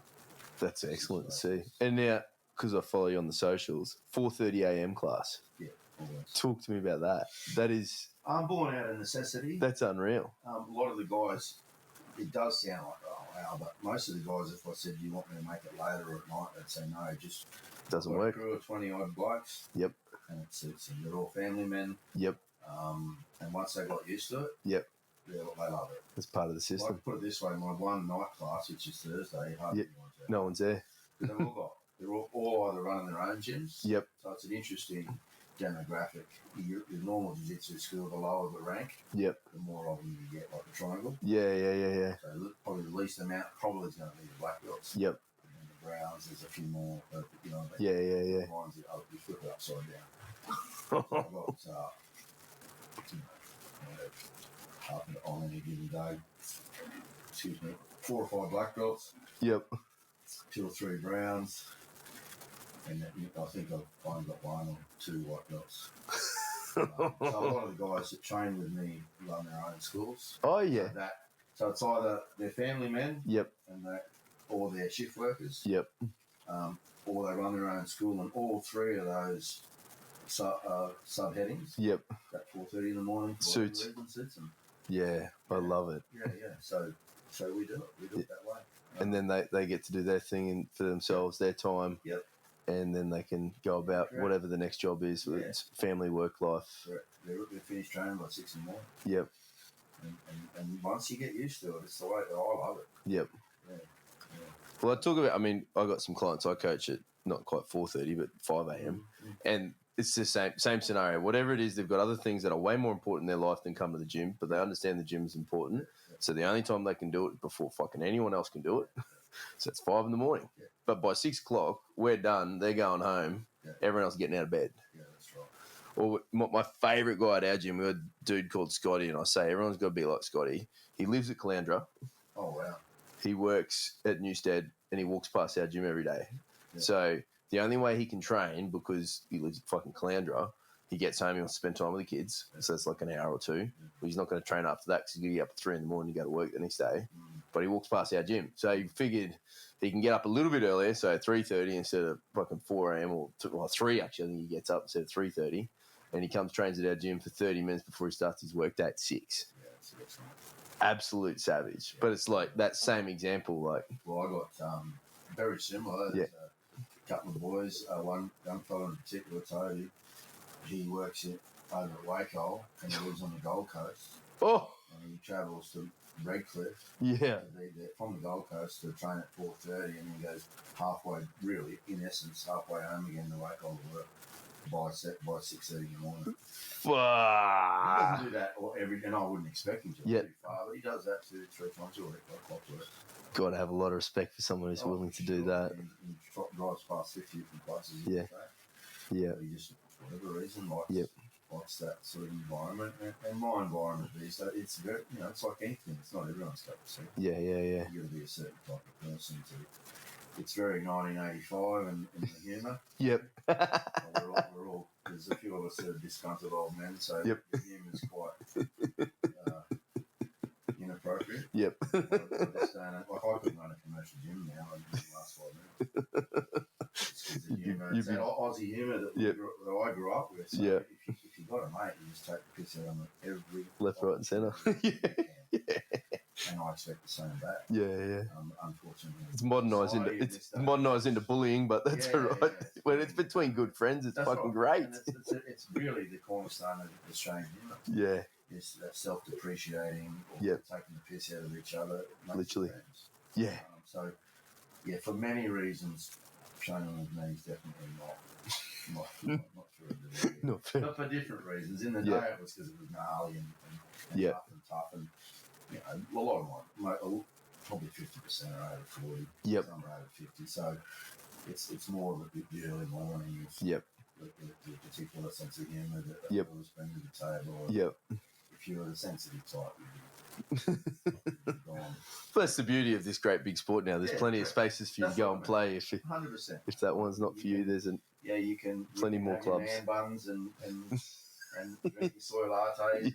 That's excellent to see. And now, because I follow you on the socials, 4:30 a.m. class. Yeah. Always. Talk to me about that. That is... I'm born out of necessity. That's unreal. A lot of the guys, it does sound like, oh, wow, but most of the guys, if I said, do you want me to make it later or at night, they'd say no, just doesn't work. Crew of 20-odd blokes. Yep. And they're all family men. Yep. And once they got used to it, yep, they love it. It's part of the system. Like, put it this way, my one night class, which is Thursday, hardly anyone's there. No one's there. Because they're all either running their own gyms. Yep. So it's an interesting demographic. Your normal jiu-jitsu school, the lower the rank, yep, the more of them you get, like the triangle. Yeah. So probably the least amount probably is going to be the black belts. Yep. And then the browns, there's a few more, but Yeah. The ones you flip it upside down. So I've got, on any given day, 4 or 5 black belts. Yep. 2 or 3 browns. and I think I've only got 1 or 2 white belts. So a lot of the guys that train with me run their own schools. Oh yeah. So it's either they're family men. Yep. Or they're shift workers. Yep. Or they run their own school, and all 3 of those subheadings. Yep. At 4:30 in the morning. Suits. Them. Yeah, I love it. Yeah. So we do it. We do it that way. And then they get to do their thing for themselves, their time. Yep. And then they can go about whatever the next job is, whether it's family, work, life. They're finished training by 6 in the morning. Yep. And once you get used to it, it's the way that I love it. Yep. Yeah. Well, I got some clients I coach at not quite 4:30, but 5 a.m. And it's the same scenario. Whatever it is, they've got other things that are way more important in their life than come to the gym, but they understand the gym is important. So the only time they can do it before fucking anyone else can do it. So it's 5 in the morning. Yeah. But by 6 o'clock, we're done. They're going home. Yeah. Everyone else is getting out of bed. Yeah, that's right. Or my favourite guy at our gym, we got a dude called Scotty, and I say everyone's got to be like Scotty. He lives at Caloundra. Oh, wow. He works at Newstead, and he walks past our gym every day. Yeah. So the only way he can train, because he lives at fucking Caloundra, he gets home, he wants to spend time with the kids. Yeah. So it's like an hour or 2. Yeah. But he's not going to train after that because he's going to get up at 3 in the morning to go to work the next day. But he walks past our gym. So he figured he can get up a little bit earlier, so 3:30 instead of fucking 4 a.m. or 3 actually. I think he gets up instead of 3:30. And he comes, trains at our gym for 30 minutes before he starts his work day at 6. Yeah, that's absolute savage. Yeah. But it's like that same example. Like, well, I got very similar. There's a couple of boys. One young fellow in particular, Toby, he works over at Waco and he lives on the Gold Coast. Oh. And he travels to Redcliffe. Yeah. From the Gold Coast to train at 4:30, and then goes halfway, really, in essence, halfway home again to Waco to work by 6:30 in the morning. Fuck. He doesn't do that and I wouldn't expect him to. Yep. Too far, but he does that 2-3 times a week. Got to have a lot of respect for someone who's willing to do that. He drives past 50 different places. Yeah. Yeah. He just, for whatever reason, likes that sort of environment. And my environment these days, it's very, it's like anything. It's not everyone's cup of tea. Yeah. You've got to be a certain type of person to. It's very 1985 in the humour. Yep. We're all. There's a few of us that are disgruntled old men, so the humour's quite inappropriate. Yep. I just don't know. Like, I couldn't run a commercial gym now in the last 5 minutes. It's the humour. It's that Aussie humour that I grew up with. So if you got a mate, you just take the piss out of them every left, right, and centre. And I expect the same back. Yeah. Unfortunately, it's modernised into bullying, but that's all right. When it's between good friends, it's fucking great. It's really the cornerstone of Australian humour. Yeah. It's that self-depreciating or taking the piss out of each other. Literally. Friends. Yeah. So, for many reasons, training with me is definitely not true. Not fair. But for different reasons. In the day, it was because it was gnarly and tough and a lot of mine, probably 50% are over 40. Yep. Some are over 50. So it's more of the early morning. Yep. The particular sense of humour that was bring to the table. Yep. If you were the sensitive type, you'd be gone. That's the beauty of this great big sport now. There's plenty of spaces for you to go and play. 100%. If that one's not for you, there's you can plenty more clubs. Man buns and drink your soy lattes,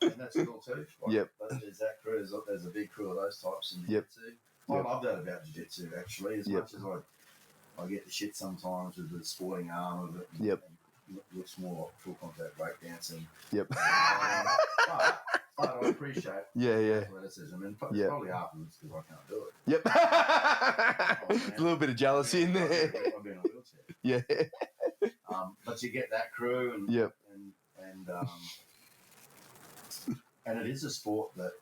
and that's cool too. But there's that crew. There's a big crew of those types in jiu-jitsu. I love that about jiu-jitsu actually. As much as I get the shit sometimes with the sporting arm of it. And it looks more like full contact breakdancing. Yep. But I appreciate athleticism, and probably afterwards because I can't do it. Yep. A little bit of jealousy in there. I've been in a wheelchair. Yeah. But you get that crew, and it is a sport that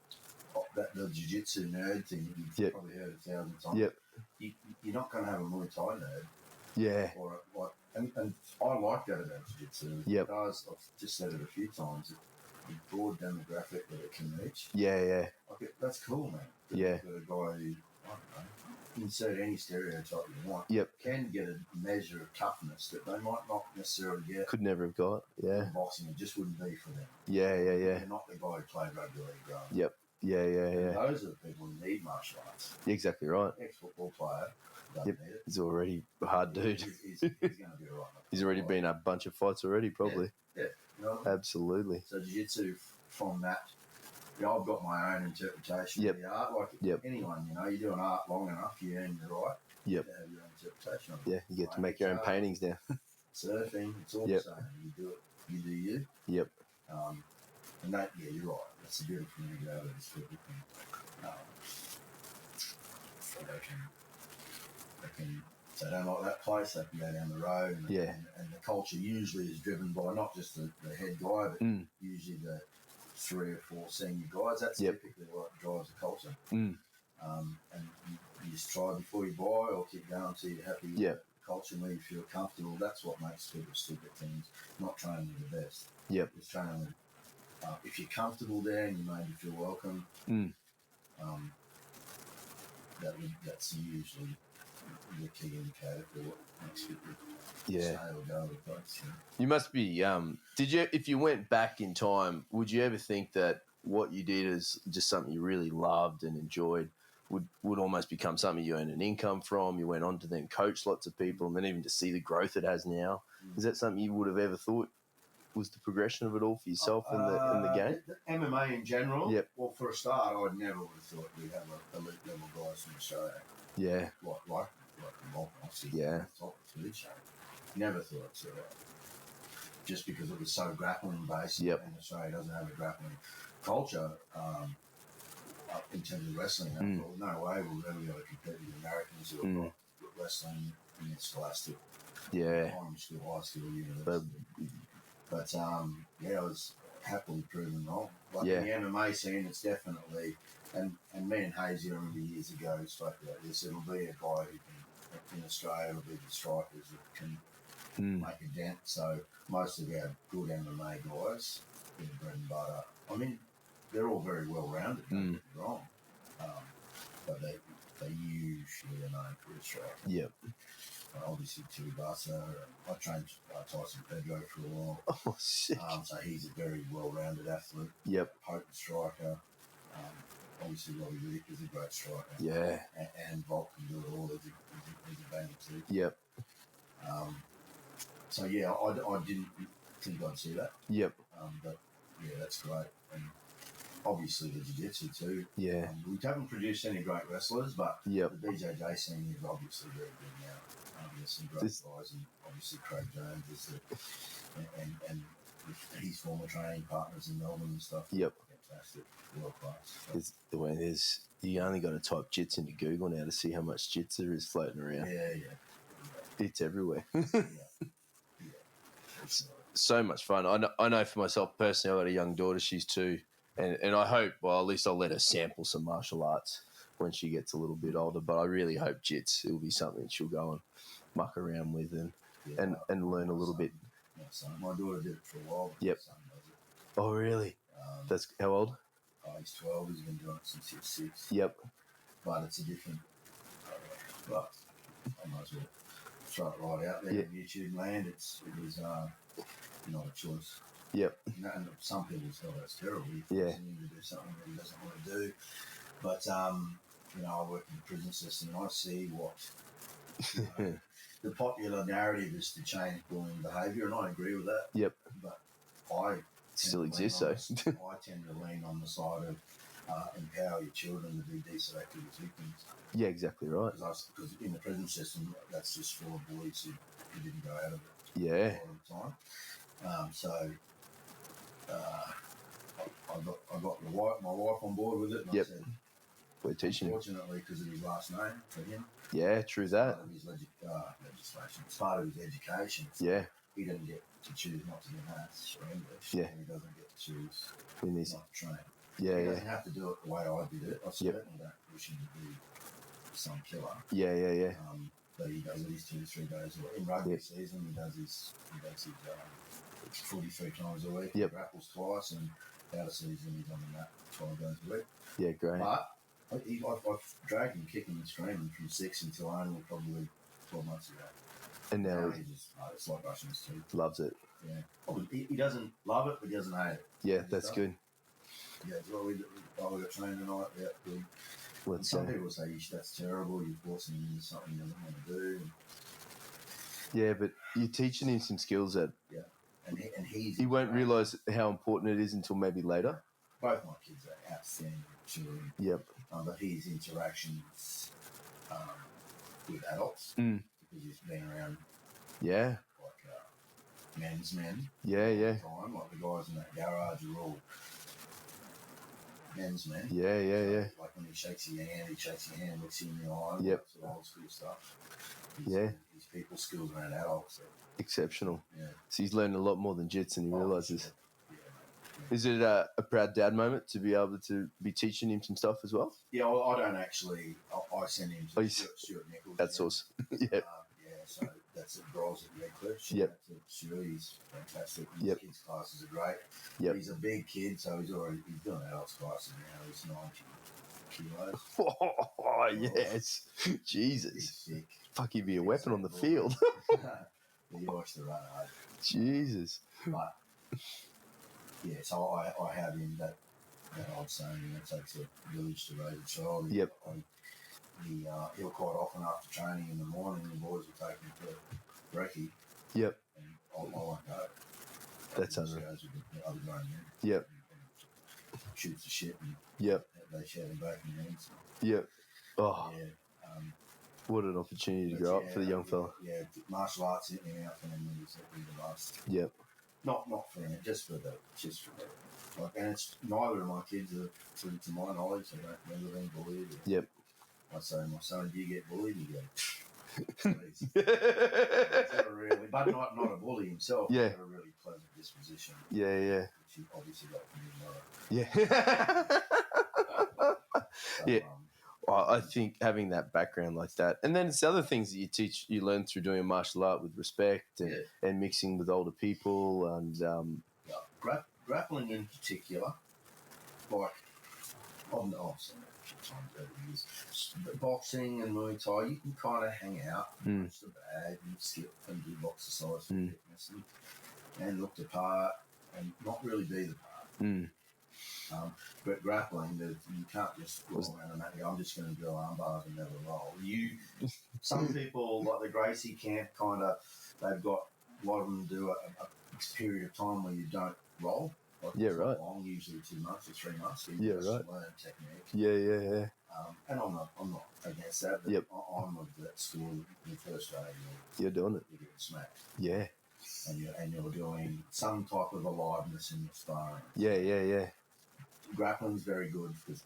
the jiu-jitsu nerd thing you've probably heard 1,000 times. Yep. You're not going to have a Muay Thai nerd. Yeah. And I like that about jiu-jitsu. Yep. I've just said it a few times. The broad demographic that it can reach. Yeah. That's cool, man. Yeah. That a guy who, I don't know, insert any stereotype you want, can get a measure of toughness that they might not necessarily get. Could never have got. Yeah. In boxing, it just wouldn't be for them. Yeah. They're not the guy who played rugby league growing up. Yep. Yeah. And those are the people who need martial arts. Exactly right. Ex-football player doesn't need it. He's already a hard dude. He's going to be all right. He's already been a bunch of fights already, probably. Yeah. You know what I mean? Absolutely. So jiu-jitsu from that, I've got my own interpretation of the art. Like anyone, you do an art long enough, you earn the right to have your own interpretation of it. Yeah, you get to make your own paintings now. Surfing, it's all the same. You do it, you do you. Yep. And that, you're right. That's the beautiful thing about it. Is people can, if they don't like that place, they can go down the road. And the culture usually is driven by not just the head guy, but usually the 3 or 4 senior guys. That's typically what drives the culture. And you just try before you buy or keep going until you're happy with the culture where you feel comfortable. That's what makes people stick at things, not training the best. Yep. It's training with, if you're comfortable there and you made you feel welcome, that's usually the key indicator for what makes people stay or go with the place. You must be, if you went back in time, would you ever think that what you did is just something you really loved and enjoyed would almost become something you earn an income from? You went on to then coach lots of people and then even to see the growth it has now. Is that something you would have ever thought was the progression of it all for yourself in the game? The MMA in general? Well, for a start, I never would have thought we'd have elite level guys from Australia. Yeah. Like the Malcolm, obviously. Yeah. Top food show. Never thought I'd see that. Just because it was so grappling based and Australia doesn't have a grappling culture in terms of wrestling. I thought, no way we'll never be able to compete with the Americans who have got wrestling in their scholastic, primary school, high school, university. But I was happily proven wrong. Like in the MMA scene, it's definitely, and me and Hazy, I remember years ago, spoke about this. It'll be a guy who can, in Australia, it'll be the strikers that can make a dent. So most of our good MMA guys, in bread and butter, I mean, they're all very well rounded, don't get me wrong. But they usually are known for a striker. Yep. Obviously, Tuivasa. I trained Tyson Pedro for a while. Oh, sick. So he's a very well-rounded athlete. Yep. Potent striker. Obviously, Robbie Whittaker's a great striker. Yeah. And Volk can do it all. He's a banger too. Yep. So, I didn't think I'd see that. Yep. But, that's great. And obviously, the jiu-jitsu too. Yeah. We haven't produced any great wrestlers, but the BJJ scene is obviously very big now. There's some great guys, and obviously Craig Jones is and his former training partners in Melbourne and stuff. Yep. Fantastic, world class. You only got to type jits into Google now to see how much jits there is floating around. Yeah. It's everywhere. It's so much fun. I know for myself personally, I've got a young daughter. She's 2, and I hope, well, at least I'll let her sample some martial arts when she gets a little bit older. But I really hope jits, it'll be something she'll go and muck around with and learn a little bit. My daughter did it for a while. Yep. My son does it. Oh, really? That's how old? He's 12. He's been doing it since he was 6. Yep. But it's a different. But I might as well throw it right out there in YouTube land. It is not a choice. Yep. And some people feel that's terrible. He yeah. to do something that he doesn't want to do. But I work in the prison system and I see what the popular narrative is to change bullying behaviour, and I agree with that. Yep. But I still exists, though. I tend to lean on the side of empower your children to be deselected as victims. Yeah, exactly right. Because in the prison system, that's just full of bullies who didn't go out of it. Yeah. All the time. I got my wife on board with it. And I said, we're teaching him. Fortunately, because of his last name for him. Yeah, true that. Part of his legislation. It's part of his education. So he doesn't get to choose not to do maths or English. Yeah. And he doesn't get to choose not to train. Yeah, he doesn't have to do it the way I did it. I certainly don't wish him to be some killer. Yeah. But he does it his 2 to 3 days a week. In rugby season, he does his footy 3 times a week. He grapples twice, and out of season, he's on the mat 12 days a week. Yeah, great. But I've dragged him kicking and screaming from 6 until only probably 12 months ago. And now he just, it's like brushing his teeth. Loves it. Yeah. He doesn't love it, but he doesn't hate it. Yeah, that's good. Yeah, well, we got training tonight. Yeah, good. let's some say. people say that's terrible. You're forcing him into something he doesn't want to do. Yeah, but you're teaching him some skills that he won't realise how important it is until maybe later. Both my kids are outstanding children. Yep. But his interactions with adults because he's been around. Yeah. Like men's men. Yeah. Time. Like the guys in that garage are all men's men. Yeah. Like when he shakes your hand, looks you in the eye. Yep. Sort of old school stuff. His people skills around adults. Exceptional. Yeah. So he's learned a lot more than jits, and he realises. Sure. Is it a proud dad moment to be able to be teaching him some stuff as well? Yeah, I don't actually. I send him to Stuart Nichols. That's awesome. Yeah. So that's at Bros at Redcliffe. Yep. Stuart, he's fantastic. His kids' classes are great. Yep. He's a big kid, so he's doing adults classes now. He's 90 kilos. Oh, yes. Jesus. He's sick. Fuck, he'd be a weapon on the field. He likes to run hard. Jesus. But yeah, so I have him that old saying, it takes a village to raise a child. Yep. He'll quite often after training in the morning, the boys will take him to brekkie. Yep. And I won't go. That's unreal. Goes with the other grown men. Yep. And shoots the shit and they shout him back in the ends. Yep. Oh. Yeah. What an opportunity to grow up for the young fella. Yeah, martial arts hitting him out for him when he's the last. Yep. Not for him, just for the. Like, and it's neither of my kids are, to my knowledge, they don't remember being bullied. Yep. I say, my son, do you get bullied? He goes, please. Really, but not a bully himself. Yeah. But a really pleasant disposition. Yeah. Which he obviously got from his Yeah. mother. Yeah. I think having that background like that, and then it's the other things that you learn through doing martial art with respect and mixing with older people and grappling in particular, like boxing and Muay Thai, you can kind of hang out, watch the bag and skip and do exercise for fitness and look the part and not really be the part. But grappling, you can't just go around and go, I'm just going to do armbars and never roll. Some people, like the Gracie camp, they've got, a lot of them do a period of time where you don't roll. Like right. Long, usually 2 months or 3 months. So you just right. learn technique. Yeah. And I'm not against that, but I'm of that school. In the first day, you're doing it. You're getting smacked. Yeah. And you're doing some type of aliveness in your sparring. Yeah. Grappling's very good because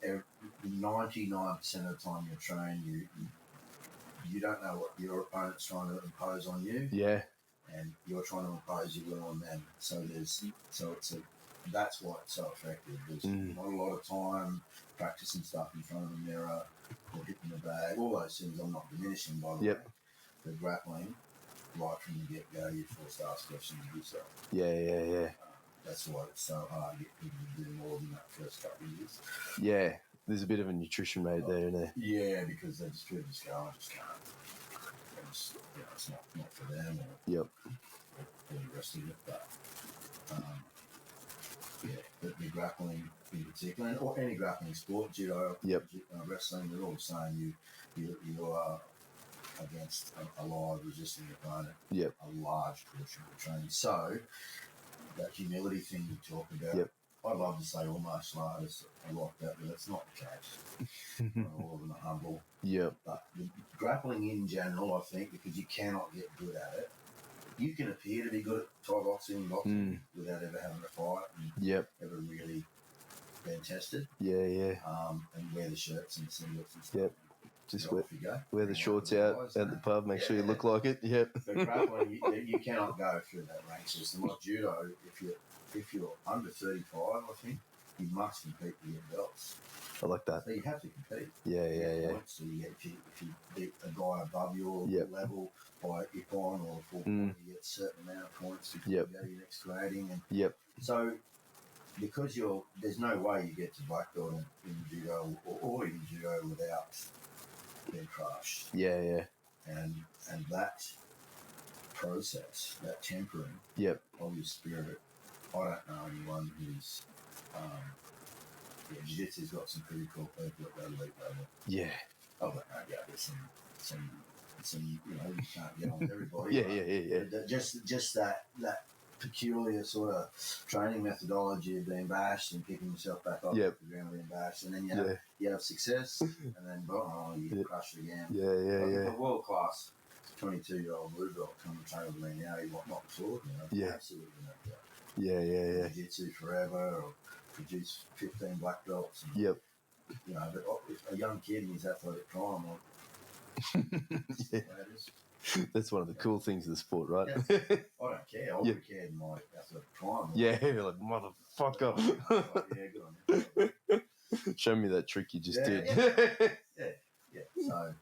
99% of the time you're trained, you don't know what your opponent's trying to impose on you. Yeah. And you're trying to impose your will on them. That's why it's so effective. There's not a lot of time practicing stuff in front of the mirror or hitting the bag. All those things I'm not diminishing, by the way. The grappling, right from the get-go, you're forced to ask questions of yourself. Yeah. That's why it's so hard to get people to do more than that first couple of years. Yeah, there's a bit of a nutrition rate there, isn't there? Yeah, because they just go, I just can't. It's not for them or the rest of it. But the grappling in particular, or any grappling sport, judo, wrestling, they're all saying you are against a live resisting opponent. A large portion of the training. So that humility thing you talk about. I'd love to say all martial artists are like that, but that's not the case. All of them are humble. But the grappling in general, I think, because you cannot get good at it. You can appear to be good at Thai boxing, without ever having a fight and ever really been tested. Yeah. And wear the shirts and singlets and stuff. Just wear the shorts out at the pub, make sure you look like it. But grappling, you cannot go through that rank system. Like judo, if you're under 35, I think, you must compete to get belts. I like that. So you have to compete. Yeah. Points. So if you beat a guy above your level by Ippon or full point, you get a certain amount of points before you go to your next grading. And so because there's no way you get to black belt in judo or even judo without being crushed. Yeah. And that process, that tempering of your spirit, I don't know anyone who's jiu-jitsu's got some pretty cool people at that elite level. Yeah. Oh, but there's some you can't get on with everybody. Yeah. Just that peculiar sort of training methodology of being bashed and picking yourself back up off the ground being bashed, and then you have success, and then you get crushed again. Yeah. A world class 22-year-old blue belt come and train with me now. He what not before, absolutely no doubt. Yeah. Jiu-jitsu forever, or produce 15 black belts. And, but if a young kid in his athletic prime, that's one of the cool things of the sport, right? I don't care. I would have cared in my athletic prime. You're like, motherfucker. Good on you. Show me that trick you just did. So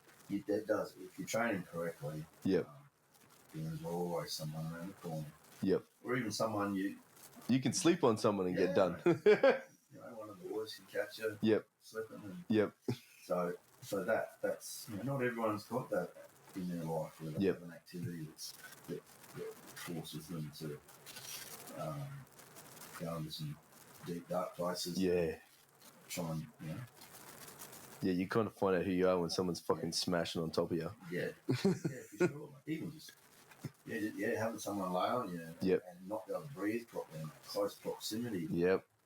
that does. If you're training correctly, there's always someone around the corner. Or even someone you can sleep on someone and get done. One of the boys can catch you. Slipping. So that's not everyone's got that in their life where they have an activity that forces them to go into some deep dark places. Try and you kind of find out who you are when someone's fucking smashing on top of you. For sure. Even just having someone lay on you and not be able to breathe properly in close proximity.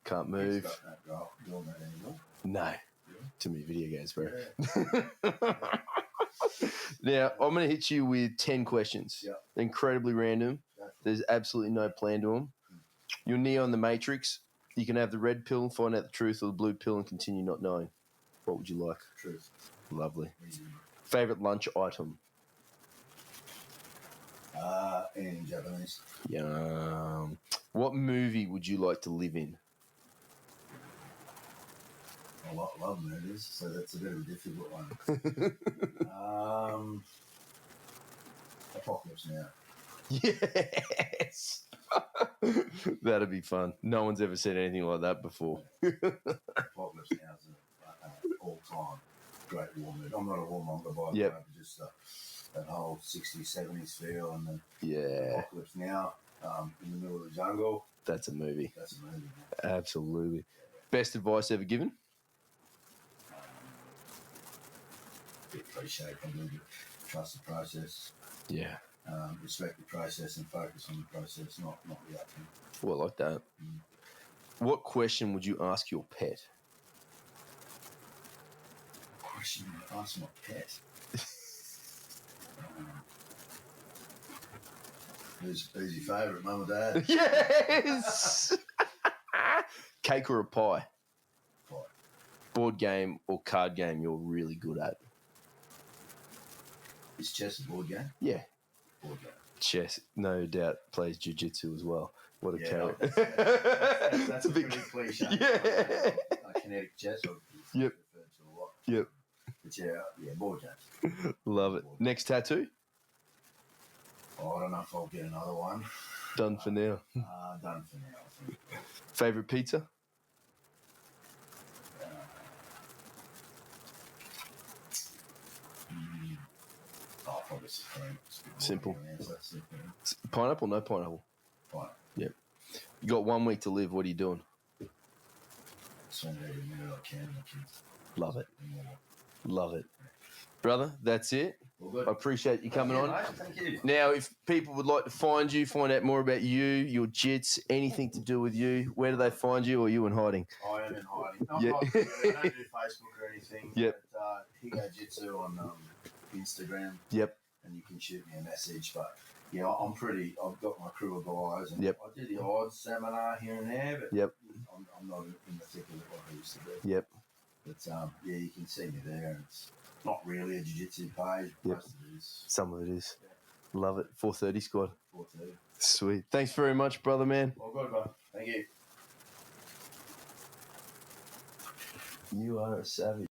Can't move. Not doing that anymore. No. Too many video games, bro. Now, I'm going to hit you with 10 questions. They're incredibly random. There's absolutely no plan to them. You're Neo on the Matrix. You can have the red pill and find out the truth, or the blue pill and continue not knowing. What would you like? Truth. Lovely. Favorite lunch item? In Japanese. Yum. What movie would you like to live in? I love movies, so that's a bit of a difficult one. Apocalypse Now. Yes! That'd be fun. No one's ever said anything like that before. Apocalypse Now is an all-time great war movie. I'm not a warmonger by the way, but just that whole 60s, 70s feel, and the Apocalypse Now in the middle of the jungle. That's a movie. Man. Absolutely. Best advice ever given? Bit cliche, probably, but trust the process. Respect the process and focus on the process, not the outcome. Well, I like that. What question would you ask your pet? Question to ask my pet? Who's your favourite, mum or dad? Yes! Cake or a pie? Pie. Board game or card game you're really good at? Is chess a board game? Yeah. Board game. Chess, no doubt, plays jiu-jitsu as well. What a character. That's a bit cliche. Kinetic chess. Yep. But board games. Love it. Next tattoo? I don't know if I'll get another one. Done for now. Done for now, I think. Favourite pizza? Probably Supreme. Simple. Pineapple? No pineapple? Pineapple. Yep. You got 1 week to live. What are you doing? Spend every minute I can with my kids. Love it. Love it. Brother, that's it. I appreciate you coming on. Mate. Thank you. Now, if people would like to find you, find out more about you, your jits, anything to do with you, where do they find you, or are you in hiding? I am in hiding. I don't do Facebook or anything. Yep. But Higo Jitsu on Instagram. Yep. And you can shoot me a message. But I've got my crew of guys, and I do the odd seminar here and there, but I'm not in the thick of it like I used to be. Yep. But you can see me there. It's not really a jiu-jitsu page. Most of it is. Some of it is. Love it. 4:30 squad. 4:30. Sweet. Thanks very much, brother, man. All good, bro. Thank you. You are a savage.